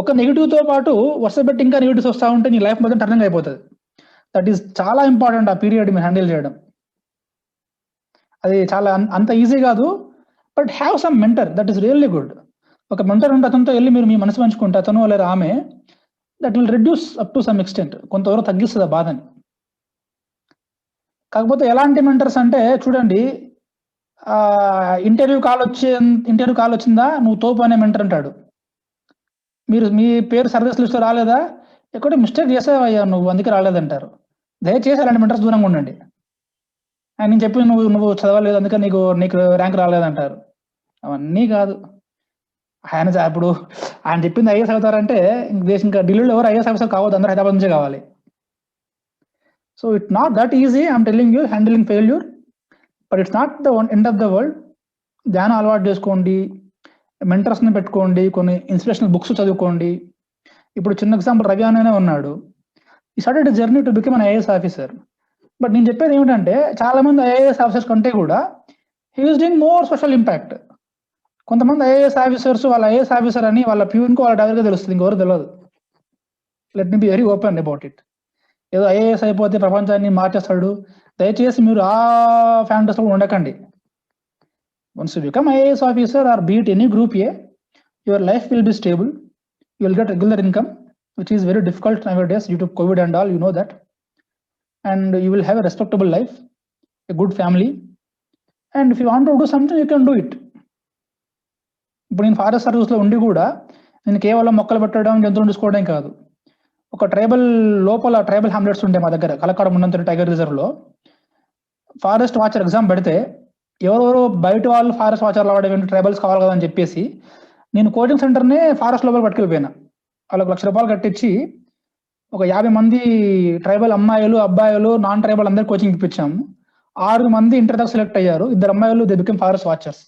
ఒక నెగిటివ్తో పాటు వరుసపెట్టి ఇంకా నెగిటివ్స్ వస్తూ ఉంటే నీ లైఫ్ మొత్తం టర్నింగ్ అయిపోతుంది. దట్ ఈస్ చాలా ఇంపార్టెంట్ ఆ పీరియడ్ మీరు హ్యాండిల్ చేయడం. అది చాలా అంత ఈజీ కాదు. But have some mentor, that is really good. ఒక మెంటర్ ఉంటే అతనితో వెళ్ళి మీరు మీ మనసు పంచుకుంటే, అతను లేదా ఆమె, that will reduce up to some extent, కొంతవరకు తగ్గిస్తుంది ఆ బాధని. కాకపోతే ఎలాంటి మెంటర్స్ అంటే, చూడండి, ఇంటర్వ్యూ కాల్ వచ్చిందా, నువ్వు తోపు అనే మెంటర్ అంటాడు. మీ పేరు సర్వీస్ లిస్ట్లో రాలేదా, ఎక్కడో మిస్టేక్ చేసావయ్యా నువ్వు అందుకే రాలేదంటారు. దయచేసి అలాంటి మెంటర్స్ దూరంగా ఉండండి. నేను చెప్పి నువ్వు చదవలేదు అందుకే నీకు ర్యాంక్ రాలేదంటారు. అవన్నీ కాదు. ఇప్పుడు ఆయన చెప్పింది ఐఏఎస్ అవుతారంటే ఇంకా ఢిల్లీలో ఎవరు ఐఏఎస్ ఆఫీసర్ కావద్దు, అందరూ హైదరాబాద్ నుంచే కావాలి. So it's not that easy, I'm telling you, handling failure. But it's not the end of the world. ధ్యానం అలవాటు చేసుకోండి, మెంటర్స్ని పెట్టుకోండి, కొన్ని ఇన్స్పిరేషనల్ బుక్స్ చదువుకోండి. ఇప్పుడు చిన్న ఎగ్జాంపుల్, రవి అనే ఉన్నాడు. ఈ started journey to become an IAS officer. But నేను చెప్పేది ఏమిటంటే, చాలా మంది ఐఏఎస్ ఆఫీసర్స్ కంటే కూడా he is doing more social impact. కొంతమంది ఐఏఎస్ ఆఫీసర్స్ వాళ్ళ ఐఏఎస్ ఆఫీసర్ అని వాళ్ళ ప్యూన్కి వాళ్ళ డ్రైవర్గా తెలుస్తుంది, ఇంకెవరు తెలియదు. Let me be very open about it. ఏదో ఐఏఎస్ అయిపోతే ప్రపంచాన్ని మార్చేస్తాడు, దయచేసి మీరు ఆ ఫ్యాంటస్లో ఉండకండి. Once you become IAS officer or beat any group A, your life will be stable, you will get regular income, which is very difficult nowadays due to COVID and all, you know that. and you will have a respectable life, a good family, and if you want to do something, you can do it. ఇప్పుడు నేను ఫారెస్ట్ సర్వీస్లో ఉండి కూడా నేను కేవలం మొక్కలు పెట్టడం, జంతువులు చూసుకోవడం కాదు. ఒక ట్రైబల్ లోపల ట్రైబల్ హ్యామ్లెట్స్ ఉండే మా దగ్గర కలకాడ మున్నంతరి టైగర్ రిజర్వ్లో ఫారెస్ట్ వాచర్ ఎగ్జామ్ పెడితే ఎవరెవరో బయట వాళ్ళు ఫారెస్ట్ వాచర్లు అవ్వడం ట్రైబల్స్ కావాలి కదా అని చెప్పేసి నేను కోచింగ్ సెంటర్నే ఫారెస్ట్ లోపల పట్టుకెళ్ళిపోయినా. వాళ్ళకి ₹1,00,000 కట్టించి ఒక 50 మంది ట్రైబల్ అమ్మాయిలు, అబ్బాయిలు, నాన్ ట్రైబల్ అందరు కోచింగ్ ఇప్పించాము. 6 మంది ఇంటర్ దాకా సెలెక్ట్ అయ్యారు. 2 అమ్మాయిలు దే బికమ్ ఫారెస్ట్ వాచర్స్.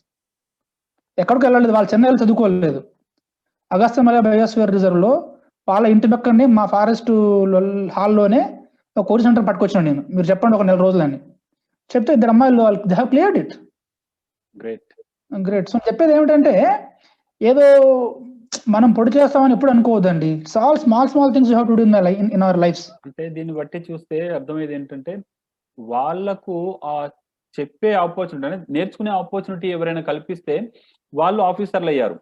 ఎక్కడికి వెళ్ళలేదు, వాళ్ళు చెన్నైలో చదువుకోలేదు. అగస్త్యమలై బయోస్ఫియర్ రిజర్వ్లో వాళ్ళ ఇంటి పక్కనే మా ఫారెస్ట్ హాల్లోనే ఒక కోచింగ్ సెంటర్ పట్టుకొచ్చాను నేను. మీరు చెప్పండి ఒక 4 రోజులని చెప్తే 2 అమ్మాయిలు వాళ్ళు they have cleared it. Great. So చెప్పేది ఏమిటంటే ఏదో మనం పొడి చేస్తామని ఎప్పుడు అనుకోవద్దండి. Small things you have to do in our lifes.
అంటే దీన్ని బట్టి చూస్తే అర్థమయ్యేది ఏంటంటే వాళ్ళకు ఆ చెప్పే ఆపర్చునిటీ అంటే నేర్చుకునే ఆపర్చునిటీ ఎవరైనా కల్పిస్తే వాళ్ళు ఆఫీసర్లు అయ్యారు,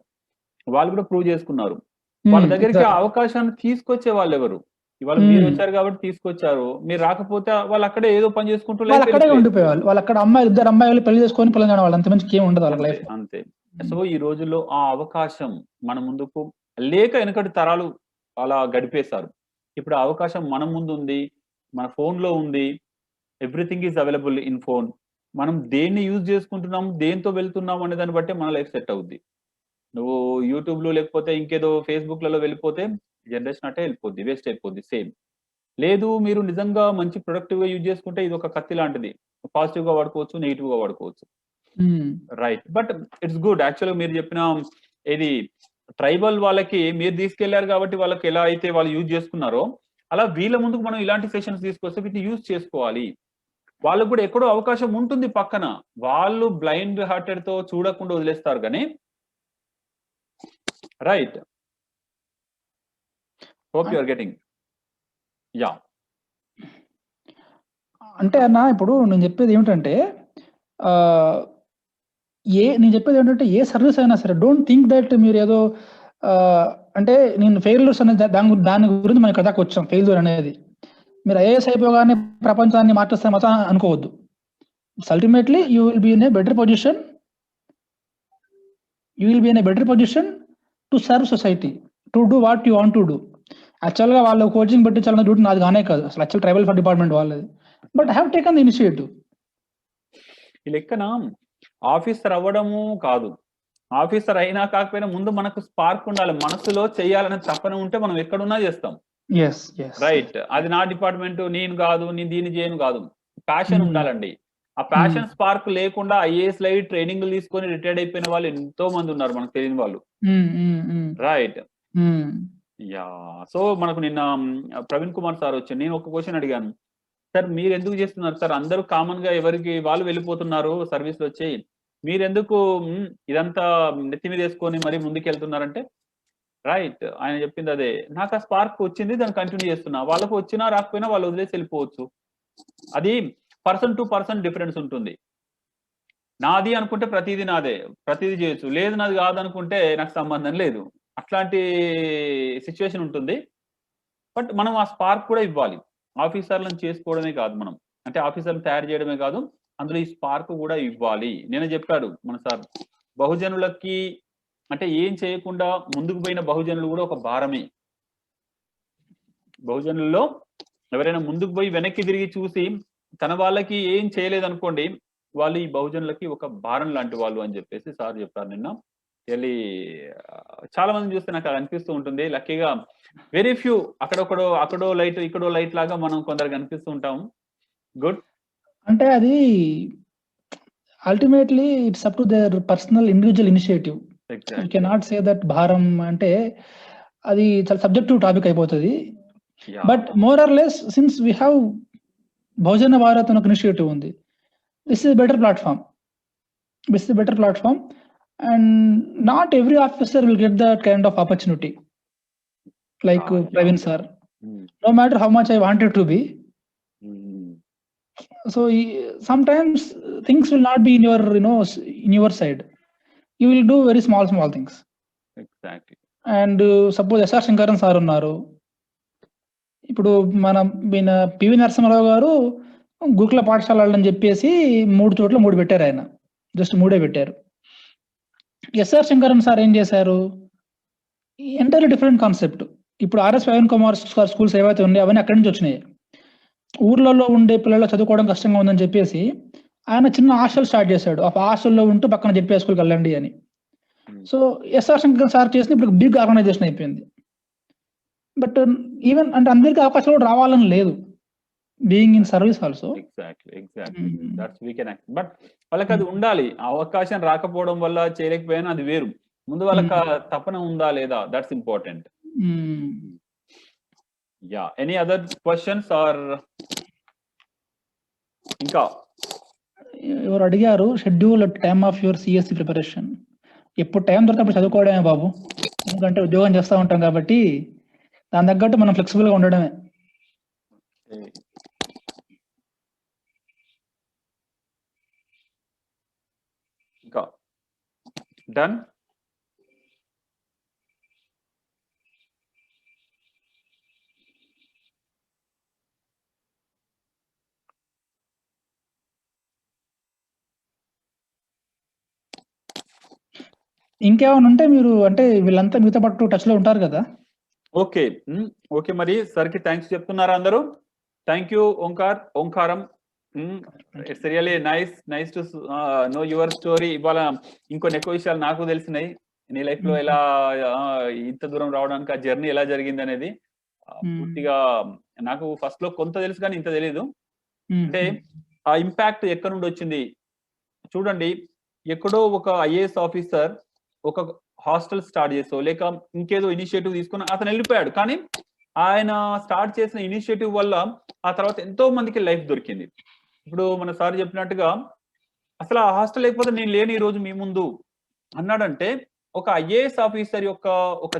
వాళ్ళు కూడా ప్రూవ్ చేసుకున్నారు. వాళ్ళ దగ్గరికి ఆ అవకాశాన్ని తీసుకొచ్చే వాళ్ళు ఎవరు? ఇవాళ మీరు వచ్చారు కాబట్టి తీసుకొచ్చారు, మీరు రాకపోతే వాళ్ళు అక్కడే ఏదో పని చేసుకుంటూ
అక్కడే ఉండిపోయేవాళ్ళు. వాళ్ళు అక్కడ అమ్మాయిలు 2 అమ్మాయిలు పెళ్లి చేసుకొని పిల్లలు వాళ్ళు అంత మంచి ఏం ఉండదు వాళ్ళ లైఫ్.
అంతే. సో ఈ రోజుల్లో ఆ అవకాశం మన ముందుకు లేక వెనకటి తరాలు అలా గడిపేశారు. ఇప్పుడు ఆ అవకాశం మన ముందు ఉంది, మన ఫోన్ లో ఉంది. Everything is available in phone. మనం దేన్ని యూజ్ చేసుకుంటున్నాం, దేంతో వెళ్తున్నాం అనే దాన్ని బట్టే మన లైఫ్ సెట్ అవుద్ది. నువ్వు యూట్యూబ్ లో లేకపోతే ఇంకేదో ఫేస్బుక్ లలో వెళ్ళిపోతే జనరేషన్ అట్టే వెళ్ళిపోద్ది, వేస్ట్ అయిపోద్ది. సేమ్ లేదు, మీరు నిజంగా మంచి ప్రొడక్టివ్ గా యూజ్ చేసుకుంటే ఇది ఒక కత్తి లాంటిది. పాజిటివ్ గా వాడుకోవచ్చు, నెగిటివ్ గా వాడుకోవచ్చు. రైట్. But it's good. యాక్చువల్గా మీరు చెప్పిన ఇది ట్రైబల్ వాళ్ళకి మీరు తీసుకెళ్లారు కాబట్టి వాళ్ళకి ఎలా అయితే వాళ్ళు యూజ్ చేసుకున్నారో అలా వీళ్ళ ముందుకు మనం ఇలాంటి సెషన్స్ తీసుకొస్తే వీటిని యూజ్ చేసుకోవాలి. వాళ్ళకు కూడా ఎక్కడో అవకాశం ఉంటుంది పక్కన, వాళ్ళు బ్లైండ్ హార్టెడ్ తో చూడకుండా వదిలేస్తారు కానీ. Right. Hope you are getting. Yeah.
అంటే అన్న ఇప్పుడు నేను చెప్పేది ఏమిటంటే ఏ సర్వీస్ అయినా సరే డోంట్ థింక్ దట్ మీరు ఏదో అంటే నేను ఫెయిల్యూర్స్ అనేది దాని గురించి మనం ఇక్కడ దాకా వచ్చాం. ఫెయిల్యూర్ అనేది మీరు ఐఏఎస్ అయిపోగానే ప్రపంచాన్ని మార్చేస్తే మాత్రం అనుకోవద్దు. Ultimately you will be in a better position to serve society, to do what you want to do. యాక్చువల్గా వాళ్ళు కోచింగ్ పెట్టించాలన్న డ్యూటీ నాది కానే కాదు అసలు, యాక్చువల్ ట్రైబల్ డిపార్ట్మెంట్ వాళ్ళది. But I have taken the initiative.
ఈ లెక్కన ఆఫీసర్ అవ్వడము కాదు, ఆఫీసర్ అయినా కాకపోయినా ముందు మనకు స్పార్క్ ఉండాలి, మనసులో చేయాలనే తపన ఉంటే మనం ఎక్కడున్నా చేస్తాం. రైట్. అది నా డిపార్ట్మెంట్, నేను కాదు, నేను దీన్ని చేయను కాదు, ప్యాషన్ ఉండాలండి. ఆ ప్యాషన్ స్పార్క్ లేకుండా ఐఏఎస్ లైవ్ ట్రైనింగ్ తీసుకొని రిటైర్డ్ అయిపోయిన వాళ్ళు ఎంతో మంది ఉన్నారు మనకు తెలియని వాళ్ళు. రైట్. యా. సో మనకు నిన్న ప్రవీణ్ కుమార్ సార్ వచ్చి నేను ఒక క్వశ్చన్ అడిగాను, సార్ మీరు ఎందుకు చేస్తున్నారు సార్, అందరూ కామన్ గా ఎవరికి వాళ్ళు వెళ్ళిపోతున్నారు సర్వీస్ లో వచ్చి, మీరెందుకు ఇదంతా నెత్తి మీద వేసుకొని మరీ ముందుకు వెళ్తున్నారంటే, రైట్, ఆయన చెప్పింది అదే. నాకు ఆ స్పార్క్ వచ్చింది, దాన్ని కంటిన్యూ చేస్తున్నా. వాళ్ళకు వచ్చినా రాకపోయినా వాళ్ళు వదిలేసి వెళ్ళిపోవచ్చు. అది పర్సన్ టు పర్సన్ డిఫరెన్స్ ఉంటుంది. నాది అనుకుంటే ప్రతిదీ నాదే, ప్రతిదీ చేయొచ్చు. లేదు నాది కాదనుకుంటే నాకు సంబంధం లేదు, అట్లాంటి సిచ్యువేషన్ ఉంటుంది. బట్ మనం ఆ స్పార్క్ కూడా ఇవ్వాలి. ఆఫీసర్లను చేసుకోవడమే కాదు మనం, అంటే ఆఫీసర్లను తయారు చేయడమే కాదు, అందులో ఈ స్పార్క్ కూడా ఇవ్వాలి. నేను చెప్పాడు మన సార్, బహుజనులకి అంటే ఏం చేయకుండా ముందుకు పోయిన బహుజనులు కూడా ఒక భారమే. బహుజనుల్లో ఎవరైనా ముందుకు పోయి వెనక్కి తిరిగి చూసి తన వాళ్ళకి ఏం చేయలేదనుకోండి, వాళ్ళు ఈ బహుజనులకి ఒక భారం లాంటి వాళ్ళు అని చెప్పేసి సార్ చెప్పారు నిన్న. వెళ్ళి చాలా మందిని చూస్తే నాకు అది అనిపిస్తూ ఉంటుంది. లక్కీగా వెరీ ఫ్యూ అక్కడో లైట్ ఇక్కడో లైట్ లాగా మనం కొందరు కనిపిస్తూ ఉంటాము. గుడ్.
అంటే అది ultimately it's up to their personal individual initiative. You cannot say that భారం అంటే అది చాలా సబ్జెక్టివ్ టాపిక్ అయిపోతుంది. But more or less since we have బహుజన భారత్ అని ఒక ఇనిషియేటివ్ ఉంది. This is better platform and not every officer will get that kind of opportunity like Praveen sir. No matter how much I wanted to be, so sometimes things will not be in your side. You will do very small things.
Exactly.
And suppose SR Shankaran sir unnaru, ఇప్పుడు మన పివి నరసింహారావు గారు గురుకుల పాఠశాలని చెప్పేసి 3 చోట్ల 3 పెట్టారు ఆయన. జస్ట్ 3 పెట్టారు. ఎస్ఆర్ శంకరన్ సార్ ఏం చేశారు? Entirely different concept. ఇప్పుడు RS Praveen Kumar sir schools ఏవైతే ఉన్నాయో అవన్నీ అక్కడి నుంచి వచ్చినాయి. ఊర్లలో ఉండే పిల్లలు చదువుకోవడం కష్టంగా ఉందని చెప్పేసి ఆయన చిన్న హాస్టల్ స్టార్ట్ చేశాడు. ఆ హాస్టల్‌లో ఉంటూ పక్కన జెడ్పీ స్కూల్‌కి వెళ్ళండి అని. సో ఎస్ఆర్ శంకర్ సార్ చేసింది ఇప్పుడు బిగ్ ఆర్గనైజేషన్ అయిపోయింది. బట్ ఈవెన్ అంటే అందరికీ అవకాశం కూడా రావాలని లేదు. Being in service also.
Exactly. That's we can act. But వాళ్ళకి అది ఉండాలి. అవకాశం రాకపోవడం వల్ల చేయలేకపోయినా అది వేరు. ముందు వాళ్ళకి తపన ఉందా లేదా? That's important. Yeah, any other questions or ఇంకా
ఎవరు అడిగారు schedule time of your CSC preparation. ఎప్పుడు టైం దొరికినప్పుడు చదువుకోవడమే బాబు. ఎందుకంటే ఉద్యోగం చేస్తూ ఉంటాం కాబట్టి దాని తగ్గట్టు మనం ఫ్లెక్సిబుల్గా ఉండడమే.
ఇంకా డన్.
ఇంకేమైనా ఉంటే మీరు అంటే వీళ్ళంతా మీతో పాటు టచ్ లో ఉంటారు కదా?
ఓకే. ఓకే, మరి సార్ కి థ్యాంక్స్ చెప్తున్నారా అందరూ? Thank you Omkaram. It's really nice to know your story. ఇవాళ ఇంకొన్ని ఎక్కువ విషయాలు నాకు తెలిసినాయి. నీ లైఫ్ లో ఎలా ఇంత దూరం రావడానికి ఆ జర్నీ ఎలా జరిగింది అనేది పూర్తిగా నాకు ఫస్ట్ లో కొంత తెలుసు కానీ ఇంత తెలీదు. అంటే ఆ ఇంపాక్ట్ ఎక్కడి నుండి వచ్చింది చూడండి. ఎక్కడో ఒక ఐఏఎస్ ఆఫీసర్ ఒక హాస్టల్ స్టార్ట్ చేసో లేక ఇంకేదో ఇనిషియేటివ్ తీసుకుని అతను వెళ్ళిపోయాడు. కానీ ఆయన స్టార్ట్ చేసిన ఇనిషియేటివ్ వల్ల ఆ తర్వాత ఎంతో మందికి లైఫ్ దొరికింది. ఇప్పుడు మన సార్ చెప్పినట్టుగా అసలు ఆ హాస్టల్ లేకపోతే నేను లేని ఈ రోజు మీ ముందు అన్నాడంటే ఒక ఐఏఎస్ ఆఫీసర్ యొక్క ఒక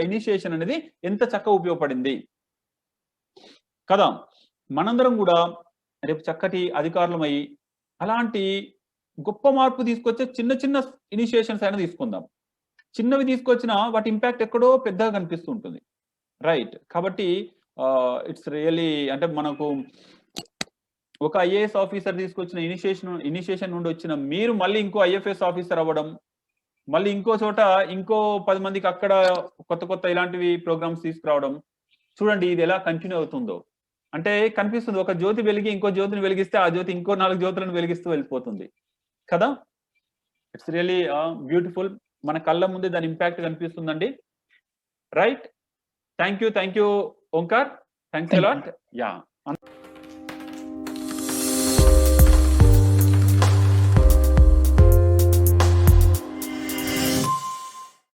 ఇనిషియేషన్ అనేది ఎంత చక్కగా ఉపయోగపడింది కదా. మనందరం కూడా రేపు చక్కటి అధికారులమై అలాంటి గొప్ప మార్పు తీసుకొచ్చే చిన్న చిన్న ఇనిషియేషన్స్ అయినా తీసుకుందాం. చిన్నవి తీసుకొచ్చినా వాటి ఇంపాక్ట్ ఎక్కడో పెద్దగా కనిపిస్తూ ఉంటుంది. రైట్. కాబట్టి ఇట్స్ రియల్లీ అంటే మనకు ఒక ఐఏఎస్ ఆఫీసర్ తీసుకొచ్చిన ఇనిషియేషన్ నుండి వచ్చిన మీరు మళ్ళీ ఇంకో ఐఎఫ్ఎస్ ఆఫీసర్ అవ్వడం, మళ్ళీ ఇంకో చోట ఇంకో 10 మందికి అక్కడ కొత్త ఇలాంటివి ప్రోగ్రామ్స్ తీసుకురావడం చూడండి ఇది ఎలా కంటిన్యూ అవుతుందో. అంటే కనిపిస్తుంది ఒక జ్యోతి వెలిగి ఇంకో జ్యోతిని వెలిగిస్తే ఆ జ్యోతి ఇంకో 4 జ్యోతులను వెలిగిస్తూ వెళ్ళిపోతుంది కదా. It's really beautiful. మన కళ్ళ ముందే దాని ఇంపాక్ట్ కనిపిస్తుందండి. Right. Thank you Omkar. Thanks a lot. Yeah.